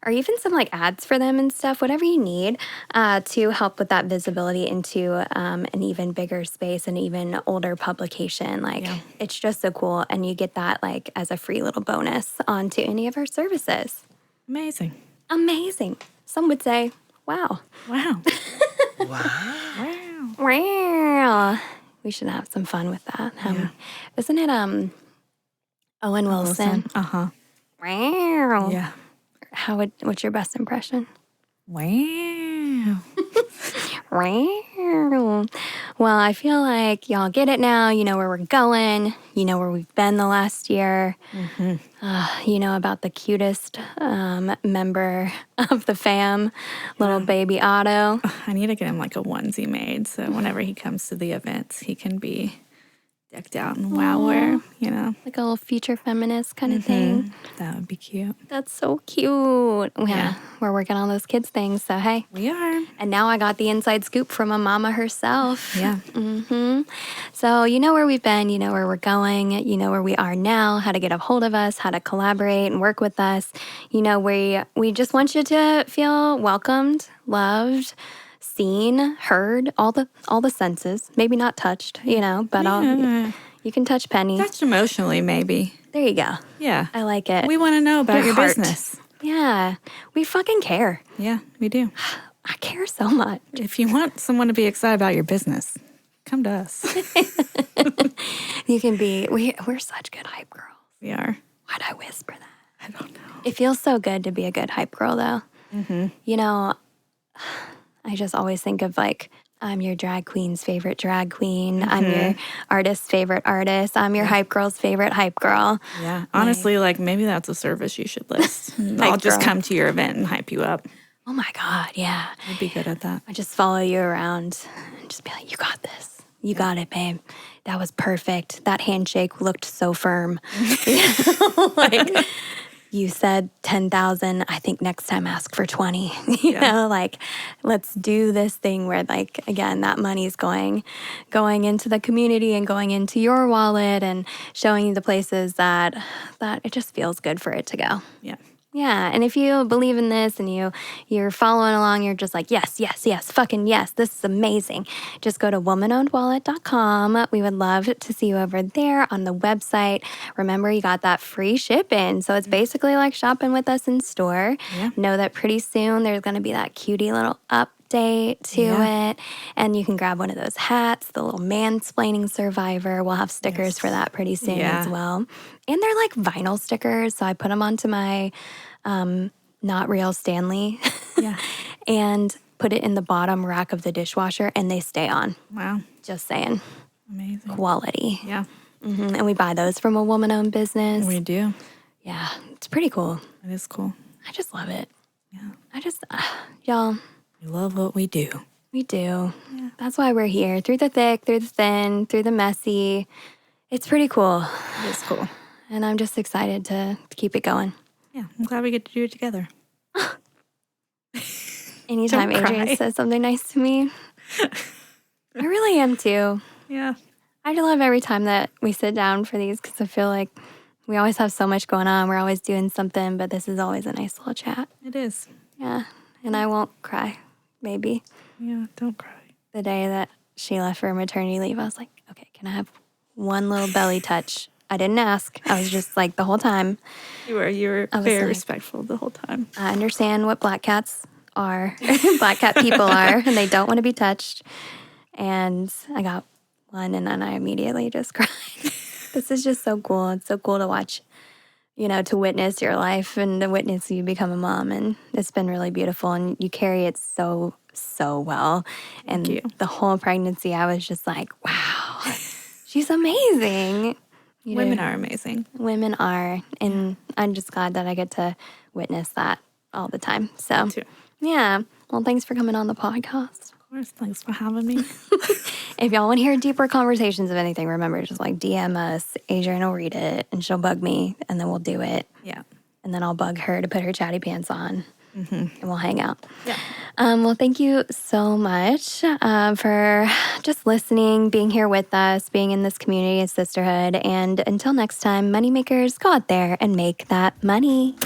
or even some like ads for them and stuff, whatever you need to help with that visibility into an even bigger space, an even older publication. Like it's just so cool. And you get that like as a free little bonus onto any of our services. Amazing. Amazing. Some would say, wow. Wow. Wow. Wow. We should have some fun with that. Isn't it Owen Wilson? Uh-huh. Wow. Yeah. What's your best impression? Wow. Wow. Well, I feel like y'all get it now. You know where we're going. You know where we've been the last year. You know about the cutest member of the fam, little baby Otto. I need to get him like a onesie made, so whenever he comes to the events, he can be decked out in wow wear, you know. Like a little future feminist kind of thing. That would be cute. That's so cute. Yeah, we're working on those kids things, so hey. We are. And now I got the inside scoop from a mama herself. Yeah. So you know where we've been, you know where we're going, you know where we are now, how to get a hold of us, how to collaborate and work with us. You know, we just want you to feel welcomed, loved, seen, heard, all the senses. Maybe not touched, you know, but you can touch Penny. Touched emotionally, maybe. There you go. Yeah. I like it. We want to know about your heart. business. Yeah. We fucking care. Yeah, we do. I care so much. If you want someone to be excited about your business, come to us. You can be, we're such good hype girls. We are. Why'd I whisper that? I don't know. It feels so good to be a good hype girl, though. You know, I just always think of like, I'm your drag queen's favorite drag queen. I'm your artist's favorite artist. I'm your hype girl's favorite hype girl. Yeah. Honestly, like maybe that's a service you should list. I'll just come to your event and hype you up. Oh my God, yeah. I'd be good at that. I just follow you around and just be like, you got this. You got it, babe. That was perfect. That handshake looked so firm. Like, you said 10,000. I think next time ask for 20. You know, like, let's do this thing where, like, again, that money's going into the community and going into your wallet and showing you the places that it just feels good for it to go. Yeah. Yeah, and if you believe in this and you're following along, you're just like, yes, fucking yes, this is amazing. Just go to womanownedwallet.com. We would love to see you over there on the website. Remember, you got that free shipping, so it's basically like shopping with us in store. Yeah. Know that pretty soon there's going to be that cutie little update to it. And you can grab one of those hats, the little mansplaining survivor. We'll have stickers for that pretty soon as well. And they're like vinyl stickers. So I put them onto my Not Real Stanley and put it in the bottom rack of the dishwasher, and they stay on. Wow. Just saying. Amazing. Quality. Yeah. And we buy those from a woman-owned business. We do. Yeah, it's pretty cool. It is cool. I just love it. Yeah. I just, y'all. We love what we do. We do. Yeah. That's why we're here. Through the thick, through the thin, through the messy. It's pretty cool. It is cool. And I'm just excited to keep it going. Yeah, I'm glad we get to do it together. Anytime Adrienne says something nice to me, I really am too. Yeah. I love every time that we sit down for these because I feel like we always have so much going on. We're always doing something, but this is always a nice little chat. It is. Yeah. And I won't cry, maybe. Yeah, don't cry. The day that she left for maternity leave, I was like, okay, can I have one little belly touch? I didn't ask. I was just like the whole time. You were very respectful the whole time. I understand what black cats are, black cat people are, and they don't want to be touched. And I got one, and then I immediately just cried. This is just so cool. It's so cool to watch, to witness your life and to witness you become a mom. And it's been really beautiful. And you carry it so, so well. And the whole pregnancy, I was just like, wow, she's amazing. Women are amazing. Women are. And I'm just glad that I get to witness that all the time. So, Me too. Yeah. Well, thanks for coming on the podcast. Of course. Thanks for having me. If y'all want to hear deeper conversations of anything, remember, just like DM us. Adrienne will read it, and she'll bug me, and then we'll do it. Yeah. And then I'll bug her to put her chatty pants on, and we'll hang out. Yeah. Well, thank you so much for just listening, being here with us, being in this community of sisterhood. And until next time, moneymakers, go out there and make that money.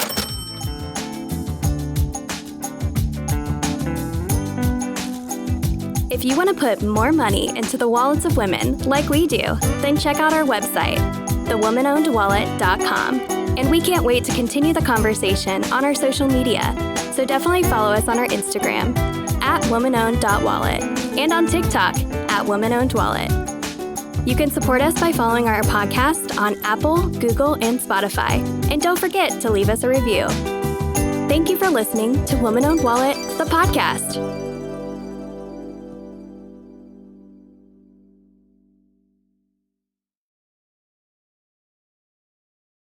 If you want to put more money into the wallets of women like we do, then check out our website, thewomanownedwallet.com. And we can't wait to continue the conversation on our social media. So definitely follow us on our Instagram, @womanowned.wallet, and on TikTok, @womanownedwallet. You can support us by following our podcast on Apple, Google, and Spotify. And don't forget to leave us a review. Thank you for listening to Woman Owned Wallet, the podcast.